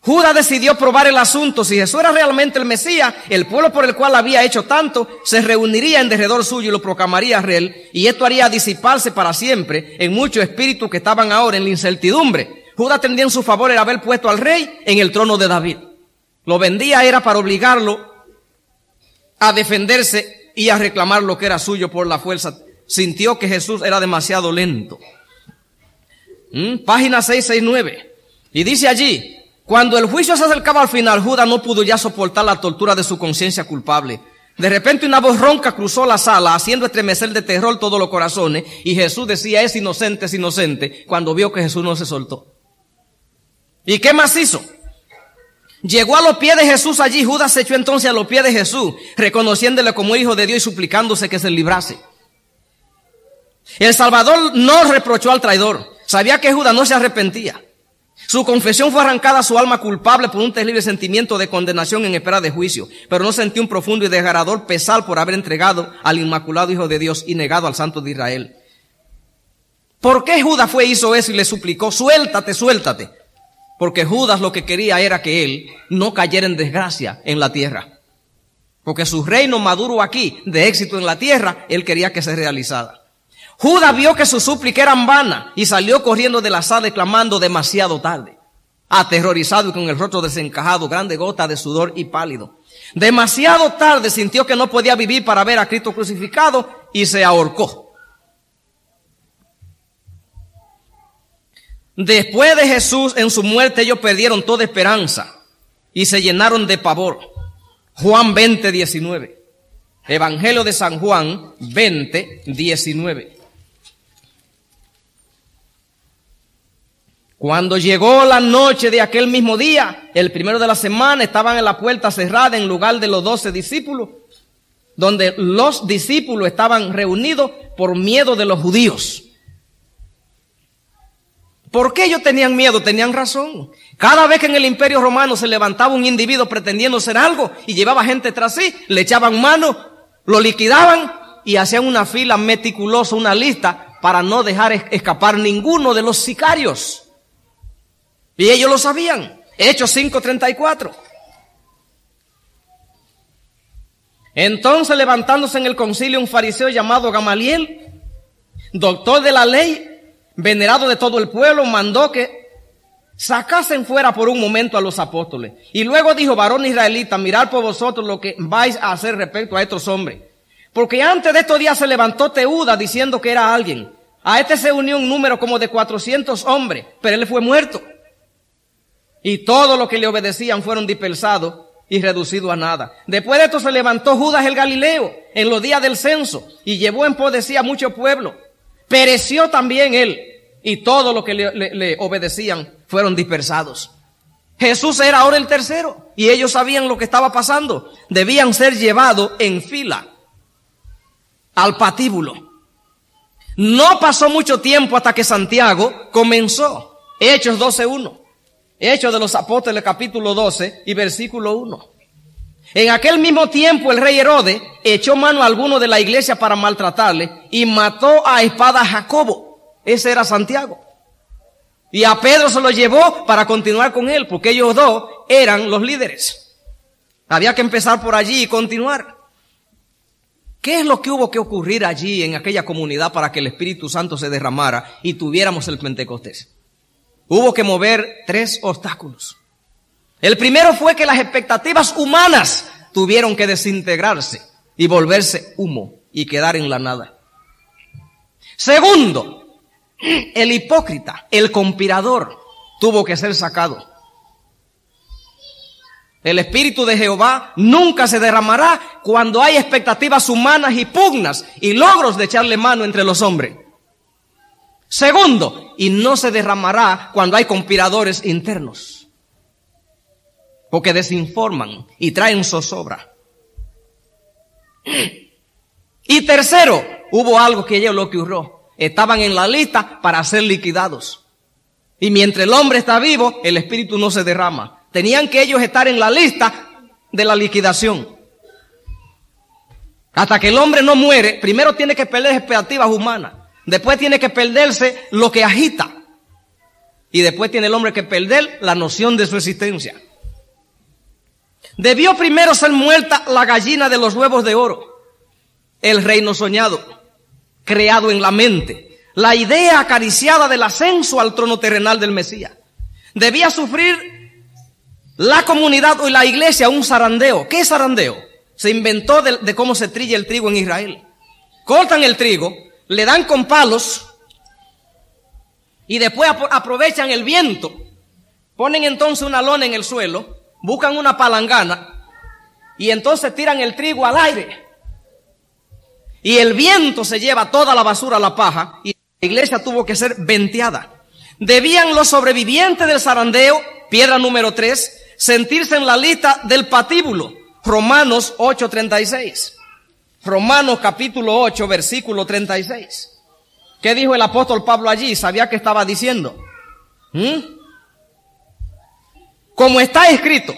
Judas decidió probar el asunto. Si Jesús era realmente el Mesías, el pueblo por el cual había hecho tanto se reuniría en derredor suyo y lo proclamaría rey, y esto haría disiparse para siempre en muchos espíritus que estaban ahora en la incertidumbre. Judas tendría en su favor el haber puesto al rey en el trono de David. Lo vendía era para obligarlo a defenderse y a reclamar lo que era suyo por la fuerza. Sintió que Jesús era demasiado lento. Página 669. Y dice allí, cuando el juicio se acercaba al final, Judas no pudo ya soportar la tortura de su conciencia culpable. De repente una voz ronca cruzó la sala, haciendo estremecer de terror todos los corazones, y Jesús decía, es inocente, cuando vio que Jesús no se soltó. ¿Y qué más hizo? Llegó a los pies de Jesús allí. Judas se echó entonces a los pies de Jesús, reconociéndole como hijo de Dios y suplicándose que se librase. El Salvador no reprochó al traidor. Sabía que Judas no se arrepentía. Su confesión fue arrancada a su alma culpable por un terrible sentimiento de condenación en espera de juicio, pero no sentía un profundo y desgarrador pesar por haber entregado al inmaculado Hijo de Dios y negado al Santo de Israel. ¿Por qué Judas hizo eso y le suplicó, suéltate? Porque Judas lo que quería era que él no cayera en desgracia en la tierra. Porque su reino maduro aquí, de éxito en la tierra, él quería que se realizara. Judas vio que su súplica era vana y salió corriendo de la sala clamando demasiado tarde. Aterrorizado y con el rostro desencajado, grande gota de sudor y pálido. Demasiado tarde sintió que no podía vivir para ver a Cristo crucificado y se ahorcó. Después de Jesús, en su muerte, ellos perdieron toda esperanza y se llenaron de pavor. Juan 20:19. Evangelio de San Juan 20:19. Cuando llegó la noche de aquel mismo día, el primero de la semana, estaban en la puerta cerrada en lugar de los 12 discípulos, donde los discípulos estaban reunidos por miedo de los judíos. ¿Por qué ellos tenían miedo? Tenían razón. Cada vez que en el Imperio Romano se levantaba un individuo pretendiendo ser algo y llevaba gente tras sí, le echaban mano, lo liquidaban y hacían una fila meticulosa, una lista para no dejar escapar ninguno de los sicarios. Y ellos lo sabían. Hechos 5:34. Entonces, levantándose en el concilio un fariseo llamado Gamaliel, doctor de la ley, venerado de todo el pueblo, mandó que sacasen fuera por un momento a los apóstoles. Y luego dijo: varones israelitas, mirad por vosotros lo que vais a hacer respecto a estos hombres. Porque antes de estos días se levantó Teudas diciendo que era alguien. A este se unió un número como de 400 hombres, pero él fue muerto. Y todos los que le obedecían fueron dispersados y reducidos a nada. Después de esto se levantó Judas el Galileo en los días del censo y llevó en pos de sí a mucho pueblo. Pereció también él y todos los que le obedecían fueron dispersados. Jesús era ahora el tercero y ellos sabían lo que estaba pasando. Debían ser llevados en fila al patíbulo. No pasó mucho tiempo hasta que Santiago comenzó. Hechos 12:1. Hechos de los Apóstoles capítulo 12 y versículo 1. En aquel mismo tiempo el rey Herodes echó mano a alguno de la iglesia para maltratarle y mató a espada a Jacobo. Ese era Santiago. Y a Pedro se lo llevó para continuar con él, porque ellos dos eran los líderes. Había que empezar por allí y continuar. ¿Qué es lo que hubo que ocurrir allí en aquella comunidad para que el Espíritu Santo se derramara y tuviéramos el Pentecostés? Hubo que mover 3 obstáculos. El primero fue que las expectativas humanas tuvieron que desintegrarse y volverse humo y quedar en la nada. Segundo, el hipócrita, el conspirador, tuvo que ser sacado. El Espíritu de Jehová nunca se derramará cuando hay expectativas humanas y pugnas y logros de echarle mano entre los hombres. Segundo, y no se derramará cuando hay conspiradores internos, porque desinforman y traen zozobra. Y tercero, hubo algo que ellos lo ocurrió. Estaban en la lista para ser liquidados. Y mientras el hombre está vivo, el Espíritu no se derrama. Tenían que ellos estar en la lista de la liquidación. Hasta que el hombre no muere, primero tiene que perder expectativas humanas. Después tiene que perderse lo que agita. Y después tiene el hombre que perder la noción de su existencia. Debió primero ser muerta la gallina de los huevos de oro. El reino soñado, creado en la mente. La idea acariciada del ascenso al trono terrenal del Mesías. Debía sufrir la comunidad y la iglesia un zarandeo. ¿Qué es zarandeo? Se inventó de cómo se trilla el trigo en Israel. Cortan el trigo, le dan con palos y después aprovechan el viento. Ponen entonces una lona en el suelo, buscan una palangana y entonces tiran el trigo al aire. Y el viento se lleva toda la basura, la paja, y la iglesia tuvo que ser venteada. Debían los sobrevivientes del zarandeo, piedra número 3, sentirse en la lista del patíbulo. Romanos 8:36. Romanos capítulo 8, versículo 36. ¿Qué dijo el apóstol Pablo allí? ¿Sabía qué estaba diciendo? Como está escrito,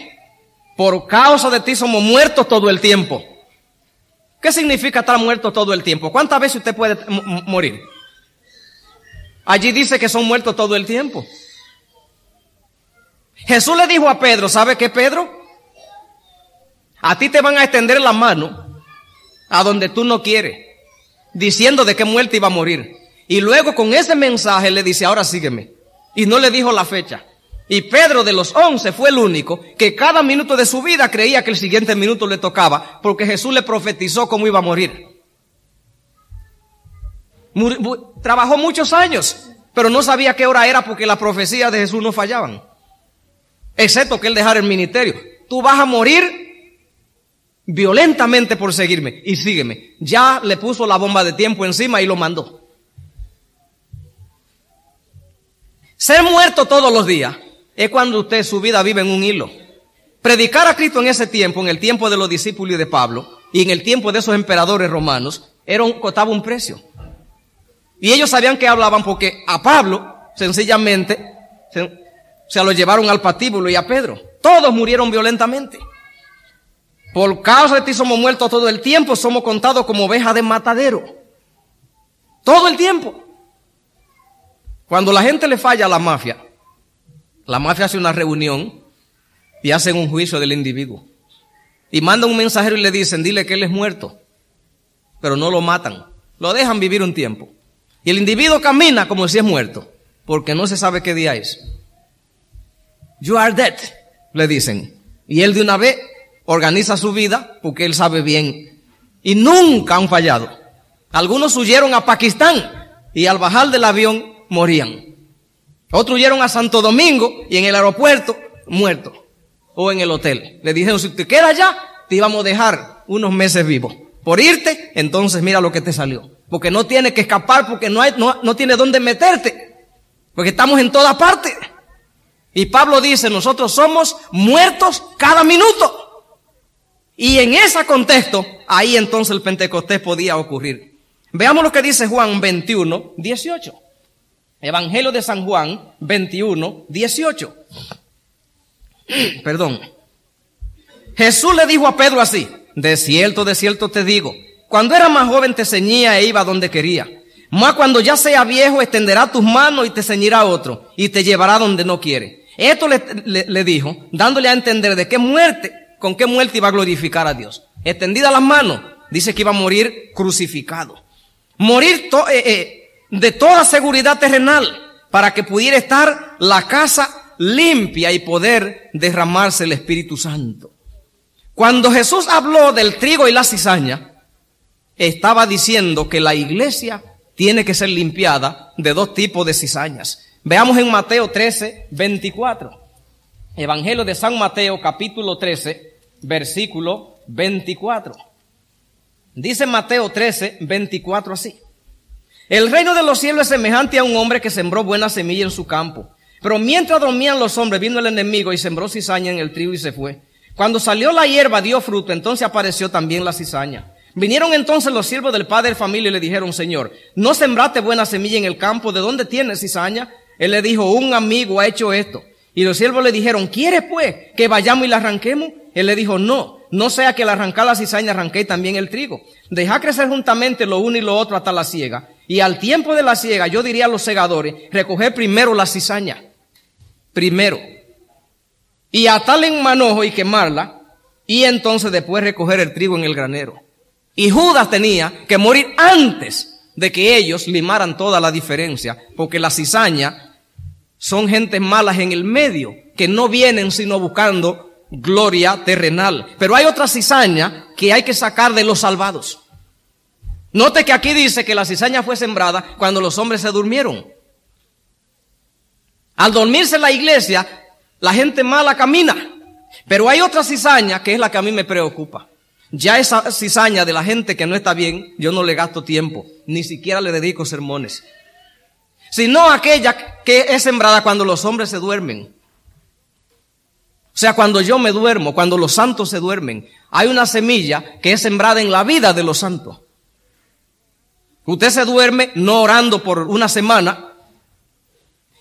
por causa de ti somos muertos todo el tiempo. ¿Qué significa estar muertos todo el tiempo? ¿Cuántas veces usted puede morir? Allí dice que son muertos todo el tiempo. Jesús le dijo a Pedro, ¿sabe qué, Pedro? A ti te van a extender la mano a donde tú no quieres, diciendo de qué muerte iba a morir. Y luego con ese mensaje le dice, ahora sígueme. Y no le dijo la fecha. Y Pedro, de los 11, fue el único que cada minuto de su vida creía que el siguiente minuto le tocaba, porque Jesús le profetizó cómo iba a morir. Trabajó muchos años pero no sabía qué hora era porque las profecías de Jesús no fallaban. Excepto que él dejara el ministerio. Tú vas a morir violentamente por seguirme y sígueme. Ya le puso la bomba de tiempo encima y lo mandó. Ser muerto todos los días es cuando usted su vida vive en un hilo. Predicar a Cristo en ese tiempo, en el tiempo de los discípulos y de Pablo, y en el tiempo de esos emperadores romanos, costaba un precio. Y ellos sabían que hablaban porque a Pablo, sencillamente, se lo llevaron al patíbulo y a Pedro. Todos murieron violentamente. Por causa de ti somos muertos todo el tiempo, somos contados como ovejas de matadero. Todo el tiempo. Cuando la gente le falla a la mafia hace una reunión y hacen un juicio del individuo. Y mandan un mensajero y le dicen, dile que él es muerto. Pero no lo matan, lo dejan vivir un tiempo. Y el individuo camina como si es muerto, porque no se sabe qué día es. You are dead, le dicen. Y él de una vez organiza su vida porque él sabe bien. Y nunca han fallado. Algunos huyeron a Pakistán y al bajar del avión morían. Otros huyeron a Santo Domingo y en el aeropuerto muertos. O en el hotel. Le dijeron, si te quedas allá, te íbamos a dejar unos meses vivos. Por irte, entonces mira lo que te salió. Porque no tienes que escapar, porque no tienes dónde meterte. Porque estamos en toda parte. Y Pablo dice, nosotros somos muertos cada minuto. Y en ese contexto, ahí entonces el Pentecostés podía ocurrir. Veamos lo que dice Juan 21, 18. Evangelio de San Juan 21, 18. Perdón. Jesús le dijo a Pedro así, de cierto te digo, cuando era más joven te ceñía e iba donde quería. Mas cuando ya sea viejo extenderá tus manos y te ceñirá otro y te llevará donde no quiere. Esto le dijo, dándole a entender de qué muerte, con qué muerte iba a glorificar a Dios. Extendida las manos, dice que iba a morir crucificado. Morir de toda seguridad terrenal para que pudiera estar la casa limpia y poder derramarse el Espíritu Santo. Cuando Jesús habló del trigo y la cizaña, estaba diciendo que la iglesia tiene que ser limpiada de dos tipos de cizañas. Veamos en Mateo 13, 24. Evangelio de San Mateo, capítulo 13, versículo 24. Dice Mateo 13, 24 así. El reino de los cielos es semejante a un hombre que sembró buena semilla en su campo. Pero mientras dormían los hombres, vino el enemigo y sembró cizaña en el trigo y se fue. Cuando salió la hierba, dio fruto, entonces apareció también la cizaña. Vinieron entonces los siervos del padre de familia y le dijeron, Señor, ¿no sembraste buena semilla en el campo? ¿De dónde tienes cizaña? Él le dijo, un amigo ha hecho esto. Y los siervos le dijeron, ¿quieres pues que vayamos y la arranquemos? Él le dijo, no sea que al arrancar la cizaña arranqué también el trigo. Dejad crecer juntamente lo uno y lo otro hasta la siega. Y al tiempo de la siega, yo diría a los segadores, recoger primero la cizaña. Primero. Y atarla en manojo y quemarla. Y entonces después recoger el trigo en el granero. Y Judas tenía que morir antes de que ellos limaran toda la diferencia. Porque la cizaña son gentes malas en el medio, que no vienen sino buscando gloria terrenal. Pero hay otra cizaña que hay que sacar de los salvados. Note que aquí dice que la cizaña fue sembrada cuando los hombres se durmieron. Al dormirse en la iglesia, la gente mala camina. Pero hay otra cizaña que es la que a mí me preocupa. Ya esa cizaña de la gente que no está bien, yo no le gasto tiempo, ni siquiera le dedico sermones. Sino aquella que es sembrada cuando los hombres se duermen. O sea, cuando yo me duermo, cuando los santos se duermen, hay una semilla que es sembrada en la vida de los santos. Usted se duerme no orando por una semana,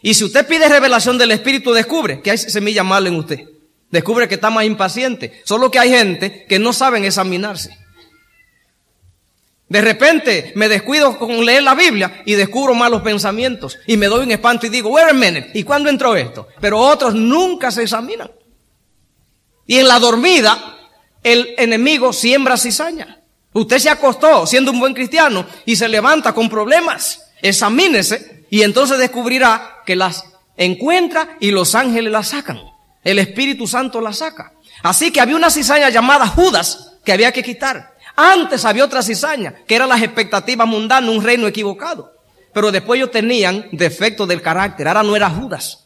y si usted pide revelación del Espíritu, descubre que hay semilla mala en usted. Descubre que está más impaciente. Solo que hay gente que no saben examinarse. De repente me descuido con leer la Biblia y descubro malos pensamientos. Y me doy un espanto y digo, wait a minute, ¿y cuándo entró esto? Pero otros nunca se examinan. Y en la dormida, el enemigo siembra cizaña. Usted se acostó siendo un buen cristiano y se levanta con problemas. Examínese y entonces descubrirá que las encuentra y los ángeles las sacan. El Espíritu Santo las saca. Así que había una cizaña llamada Judas que había que quitar. Antes había otra cizaña que eran las expectativas mundanas, un reino equivocado. pero después ellos tenían defectos del carácter. Ahora no era Judas.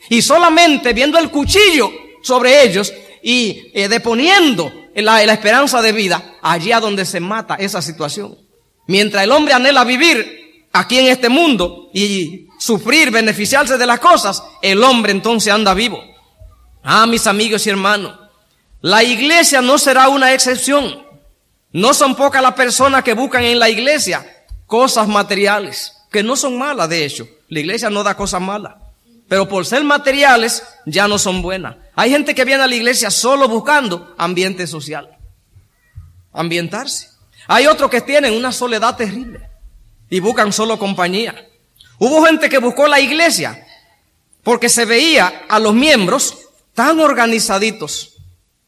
Y solamente viendo el cuchillo sobre ellos y deponiendo la esperanza de vida, allí a donde se mata esa situación. Mientras el hombre anhela vivir aquí en este mundo y sufrir, beneficiarse de las cosas, el hombre entonces anda vivo. Mis amigos y hermanos, la iglesia no será una excepción. No son pocas las personas que buscan en la iglesia cosas materiales, que no son malas de hecho. La iglesia no da cosas malas, pero por ser materiales ya no son buenas. Hay gente que viene a la iglesia solo buscando ambiente social, ambientarse. Hay otros que tienen una soledad terrible y buscan solo compañía. Hubo gente que buscó la iglesia porque se veía a los miembros tan organizaditos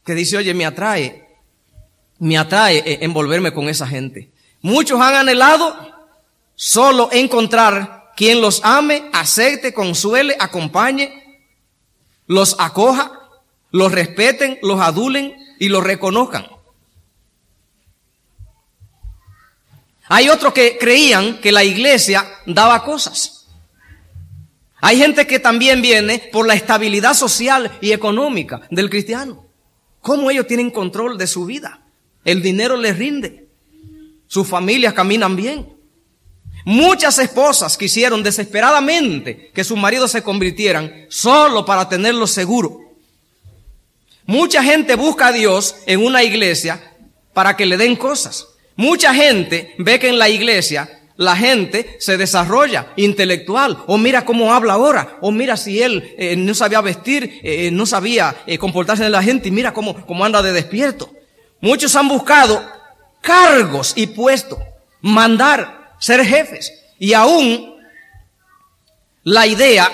que dice, oye, me atrae envolverme con esa gente. Muchos han anhelado solo encontrar quien los ame, acepte, consuele, acompañe, los acoja, los respeten, los adulen y los reconozcan. Hay otros que creían que la iglesia daba cosas. Hay gente que también viene por la estabilidad social y económica del cristiano. ¿Cómo ellos tienen control de su vida? El dinero les rinde. Sus familias caminan bien. Muchas esposas quisieron desesperadamente que sus maridos se convirtieran solo para tenerlos seguros. Mucha gente busca a Dios en una iglesia para que le den cosas. Mucha gente ve que en la iglesia la gente se desarrolla intelectual. O mira cómo habla ahora. O mira si él no sabía vestir, no sabía comportarse en la gente. Y mira cómo anda de despierto. Muchos han buscado cargos y puestos, mandar, ser jefes. Y aún la idea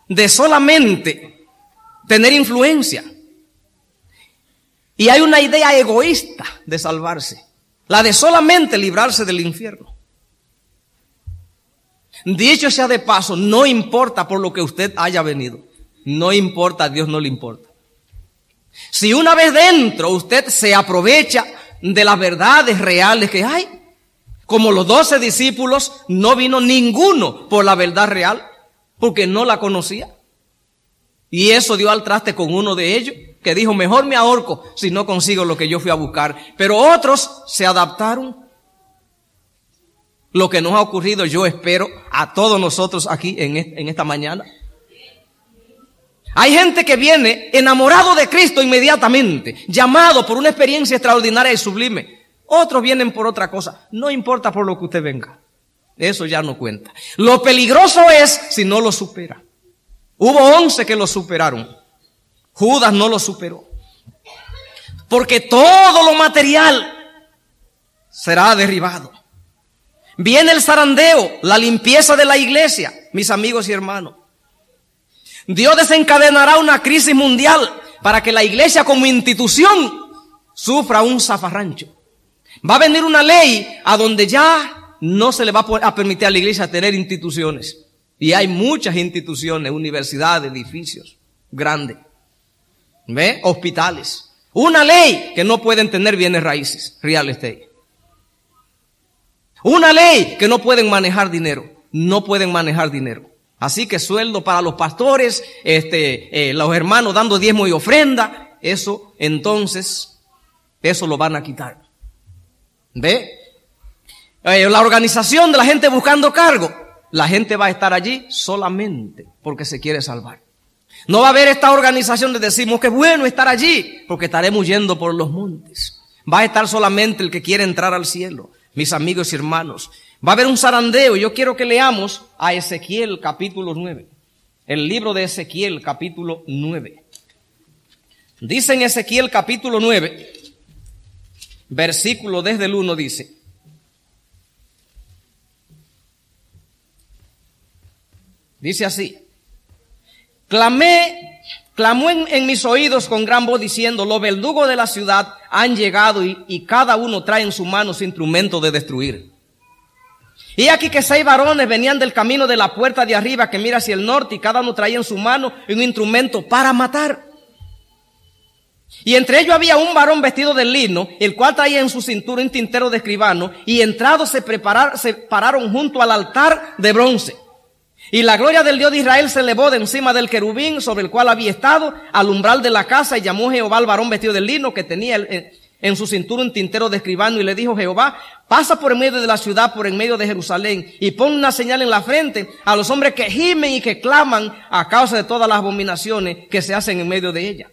de solamente tener influencia. Y hay una idea egoísta de salvarse, la de solamente librarse del infierno. Dicho sea de paso, no importa por lo que usted haya venido, no importa, a Dios no le importa. Si una vez dentro usted se aprovecha de las verdades reales que hay, como los 12 discípulos, no vino ninguno por la verdad real, porque no la conocía. Y eso dio al traste con uno de ellos, que dijo, mejor me ahorco si no consigo lo que yo fui a buscar. Pero otros se adaptaron. Lo que nos ha ocurrido, yo espero, a todos nosotros aquí en esta mañana. Hay gente que viene enamorado de Cristo inmediatamente, llamado por una experiencia extraordinaria y sublime. Otros vienen por otra cosa. No importa por lo que usted venga. Eso ya no cuenta. Lo peligroso es si no lo supera. Hubo 11 que lo superaron. Judas no lo superó. Porque todo lo material será derribado. Viene el zarandeo, la limpieza de la iglesia, mis amigos y hermanos. Dios desencadenará una crisis mundial para que la iglesia como institución sufra un zafarrancho. Va a venir una ley a donde ya no se le va a permitir a la iglesia tener instituciones. Y hay muchas instituciones, universidades, edificios grandes. ¿Ve? Hospitales. Una ley que no pueden tener bienes raíces, real estate. Una ley que no pueden manejar dinero. No pueden manejar dinero. Así que sueldo para los pastores, los hermanos dando diezmo y ofrenda, eso entonces, eso lo van a quitar. ¿Ve? La organización de la gente buscando cargo, la gente va a estar allí solamente porque se quiere salvar. No va a haber esta organización de decimos que bueno estar allí, porque estaremos yendo por los montes. Va a estar solamente el que quiere entrar al cielo, mis amigos y hermanos. Va a haber un zarandeo. Yo quiero que leamos a Ezequiel capítulo 9. El libro de Ezequiel capítulo 9. Dice en Ezequiel capítulo 9, versículo desde el 1 dice. Dice así. Clamó en mis oídos con gran voz diciendo, los verdugos de la ciudad han llegado y cada uno trae en su mano su instrumento de destruir. Y aquí que 6 varones venían del camino de la puerta de arriba que mira hacia el norte y cada uno traía en su mano un instrumento para matar. Y entre ellos había un varón vestido de lino, el cual traía en su cintura un tintero de escribano, y entrados se pararon junto al altar de bronce. Y la gloria del Dios de Israel se elevó de encima del querubín sobre el cual había estado al umbral de la casa, y llamó Jehová al varón vestido de lino que tenía en su cintura un tintero de escribano, y le dijo Jehová: pasa por en medio de la ciudad, por en medio de Jerusalén, y pon una señal en la frente a los hombres que gimen y que claman a causa de todas las abominaciones que se hacen en medio de ella.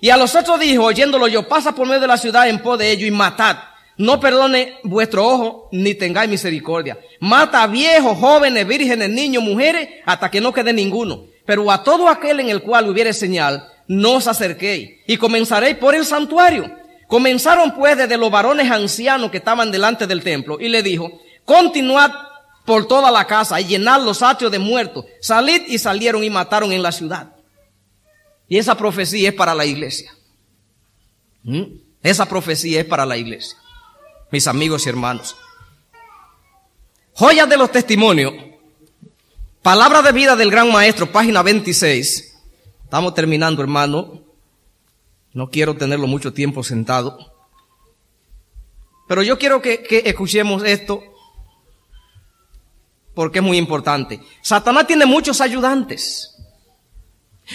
Y a los otros dijo, oyéndolo yo: pasa por medio de la ciudad en pos de ellos y matad. No perdone vuestro ojo, ni tengáis misericordia. Mata a viejos, jóvenes, vírgenes, niños, mujeres, hasta que no quede ninguno. Pero a todo aquel en el cual hubiere señal, no os acerquéis. Y comenzaréis por el santuario. Comenzaron pues desde los varones ancianos que estaban delante del templo. Y le dijo: continuad por toda la casa y llenad los atrios de muertos. Salid, y salieron y mataron en la ciudad. Y esa profecía es para la iglesia. Esa profecía es para la iglesia. Mis amigos y hermanos, joyas de los testimonios, palabra de vida del gran maestro, página 26. Estamos terminando, hermano. No quiero tenerlo mucho tiempo sentado, pero yo quiero que escuchemos esto, porque es muy importante. Satanás tiene muchos ayudantes.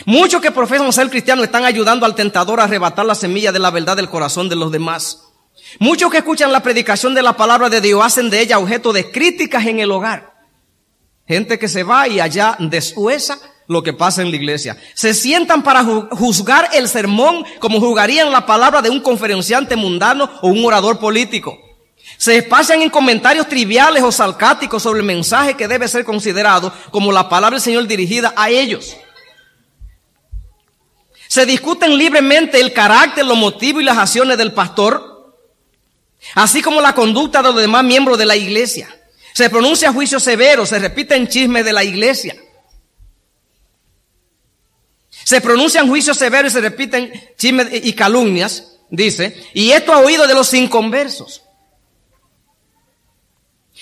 Muchos que profesan ser cristianos están ayudando al tentador a arrebatar la semilla de la verdad del corazón de los demás. Muchos que escuchan la predicación de la palabra de Dios hacen de ella objeto de críticas en el hogar. Gente que se va y allá deshuesa lo que pasa en la iglesia. Se sientan para juzgar el sermón como juzgarían la palabra de un conferenciante mundano o un orador político. Se espacian en comentarios triviales o sarcásticos sobre el mensaje que debe ser considerado como la palabra del Señor dirigida a ellos. Se discuten libremente el carácter, los motivos y las acciones del pastor, así como la conducta de los demás miembros de la iglesia. Se pronuncia juicios severos, se repiten chismes de la iglesia. Se pronuncian juicios severos y se repiten chismes y calumnias, dice, y esto a oído de los inconversos.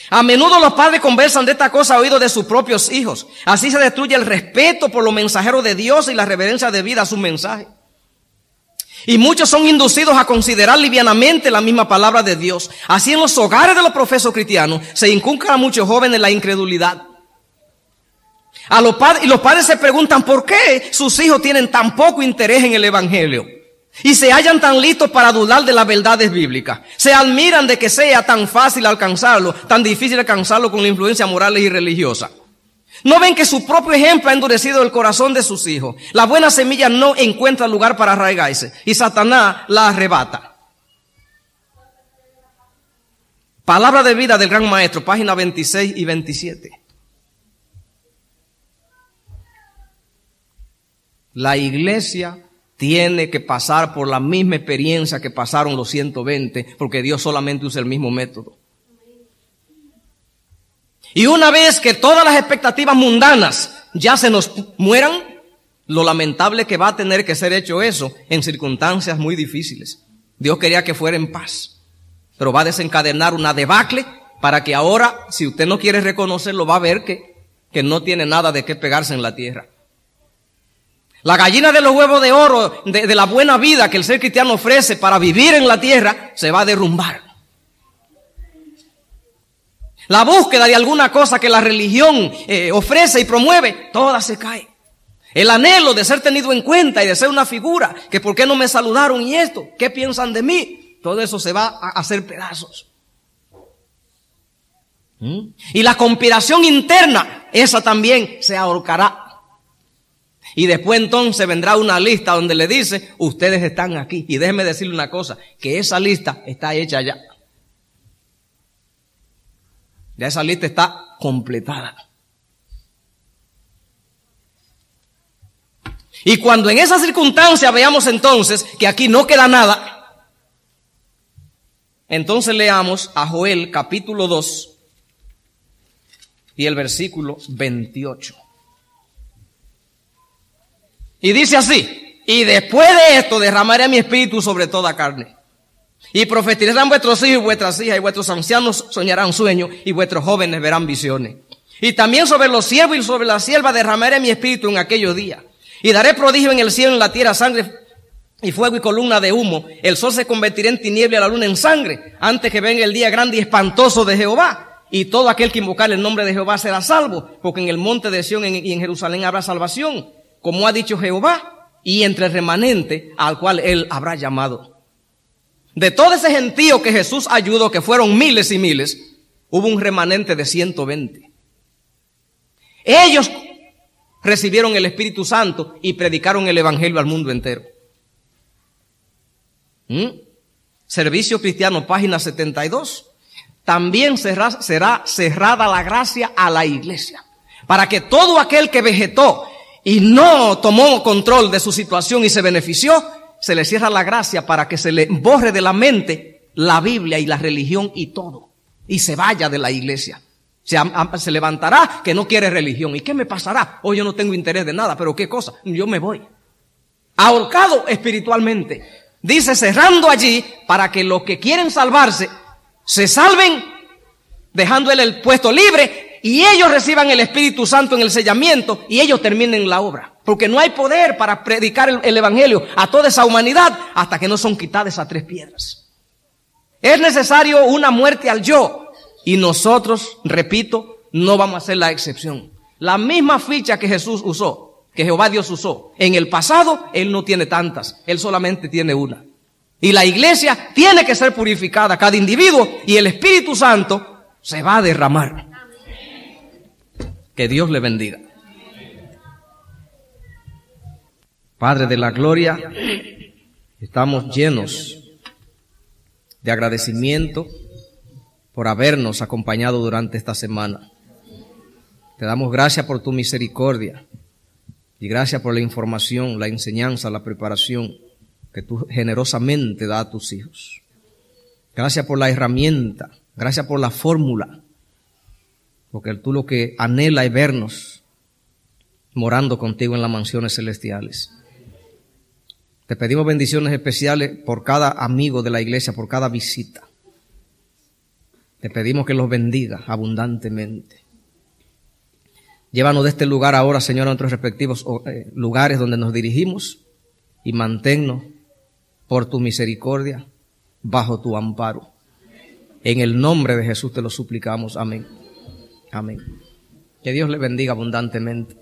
A menudo los padres conversan de esta cosa a oído de sus propios hijos. Así se destruye el respeto por los mensajeros de Dios y la reverencia debida a su mensaje. Y muchos son inducidos a considerar livianamente la misma palabra de Dios. Así en los hogares de los profesos cristianos se inculca a muchos jóvenes la incredulidad. Y los padres se preguntan por qué sus hijos tienen tan poco interés en el evangelio y se hallan tan listos para dudar de las verdades bíblicas. Se admiran de que sea tan fácil alcanzarlo, tan difícil alcanzarlo con la influencia moral y religiosa. ¿No ven que su propio ejemplo ha endurecido el corazón de sus hijos? La buena semilla no encuentra lugar para arraigarse y Satanás la arrebata. Palabra de vida del gran maestro, página 26 y 27. La iglesia tiene que pasar por la misma experiencia que pasaron los 120, porque Dios solamente usa el mismo método. Y una vez que todas las expectativas mundanas ya se nos mueran, lo lamentable que va a tener que ser hecho eso en circunstancias muy difíciles. Dios quería que fuera en paz, pero va a desencadenar una debacle para que ahora, si usted no quiere reconocerlo, va a ver que no tiene nada de qué pegarse en la tierra. La gallina de los huevos de oro de la buena vida que el ser cristiano ofrece para vivir en la tierra se va a derrumbar. La búsqueda de alguna cosa que la religión ofrece y promueve, toda se cae. El anhelo de ser tenido en cuenta y de ser una figura, que por qué no me saludaron y esto, qué piensan de mí, todo eso se va a hacer pedazos. Y la conspiración interna, esa también se ahorcará. Y después entonces vendrá una lista donde le dice, ustedes están aquí. Y déjeme decirle una cosa, que esa lista está hecha ya. Ya esa lista está completada. Y cuando en esa circunstancia veamos entonces que aquí no queda nada, entonces leamos a Joel capítulo 2 y el versículo 28. Y dice así: y después de esto derramaré mi espíritu sobre toda carne. Y profetizarán vuestros hijos y vuestras hijas, y vuestros ancianos soñarán sueños, y vuestros jóvenes verán visiones. Y también sobre los siervos y sobre las siervas derramaré mi espíritu en aquellos días. Y daré prodigio en el cielo y en la tierra, sangre y fuego y columna de humo. El sol se convertirá en tiniebla y la luna en sangre, antes que venga el día grande y espantoso de Jehová. Y todo aquel que invocar el nombre de Jehová será salvo, porque en el monte de Sión y en Jerusalén habrá salvación, como ha dicho Jehová, y entre el remanente al cual él habrá llamado. De todo ese gentío que Jesús ayudó, que fueron miles y miles, hubo un remanente de 120. Ellos recibieron el Espíritu Santo y predicaron el Evangelio al mundo entero. Servicio Cristiano, página 72. También será cerrada la gracia a la iglesia, para que todo aquel que vegetó y no tomó control de su situación y se benefició, se le cierra la gracia para que se le borre de la mente la Biblia y la religión y todo, y se vaya de la iglesia. Se levantará que no quiere religión. ¿Y qué me pasará? Yo no tengo interés de nada, pero ¿qué cosa? Yo me voy. Ahorcado espiritualmente. Dice, cerrando allí para que los que quieren salvarse se salven, dejando él el puesto libre, y ellos reciban el Espíritu Santo en el sellamiento y ellos terminen la obra. Porque no hay poder para predicar el Evangelio a toda esa humanidad hasta que no son quitadas esas 3 piedras. Es necesario una muerte al yo. Y nosotros, repito, no vamos a ser la excepción. La misma ficha que Jesús usó, que Jehová Dios usó en el pasado, Él no tiene tantas, Él solamente tiene una. Y la iglesia tiene que ser purificada, cada individuo, y el Espíritu Santo se va a derramar. Que Dios le bendiga. Padre de la gloria, estamos llenos de agradecimiento por habernos acompañado durante esta semana. Te damos gracias por tu misericordia y gracias por la información, la enseñanza, la preparación que tú generosamente das a tus hijos. Gracias por la herramienta, gracias por la fórmula, porque tú lo que anhela es vernos morando contigo en las mansiones celestiales. Te pedimos bendiciones especiales por cada amigo de la iglesia, por cada visita. Te pedimos que los bendiga abundantemente. Llévanos de este lugar ahora, Señor, a nuestros respectivos lugares donde nos dirigimos y manténnos por tu misericordia bajo tu amparo. En el nombre de Jesús te lo suplicamos. Amén. Amén. Que Dios le bendiga abundantemente.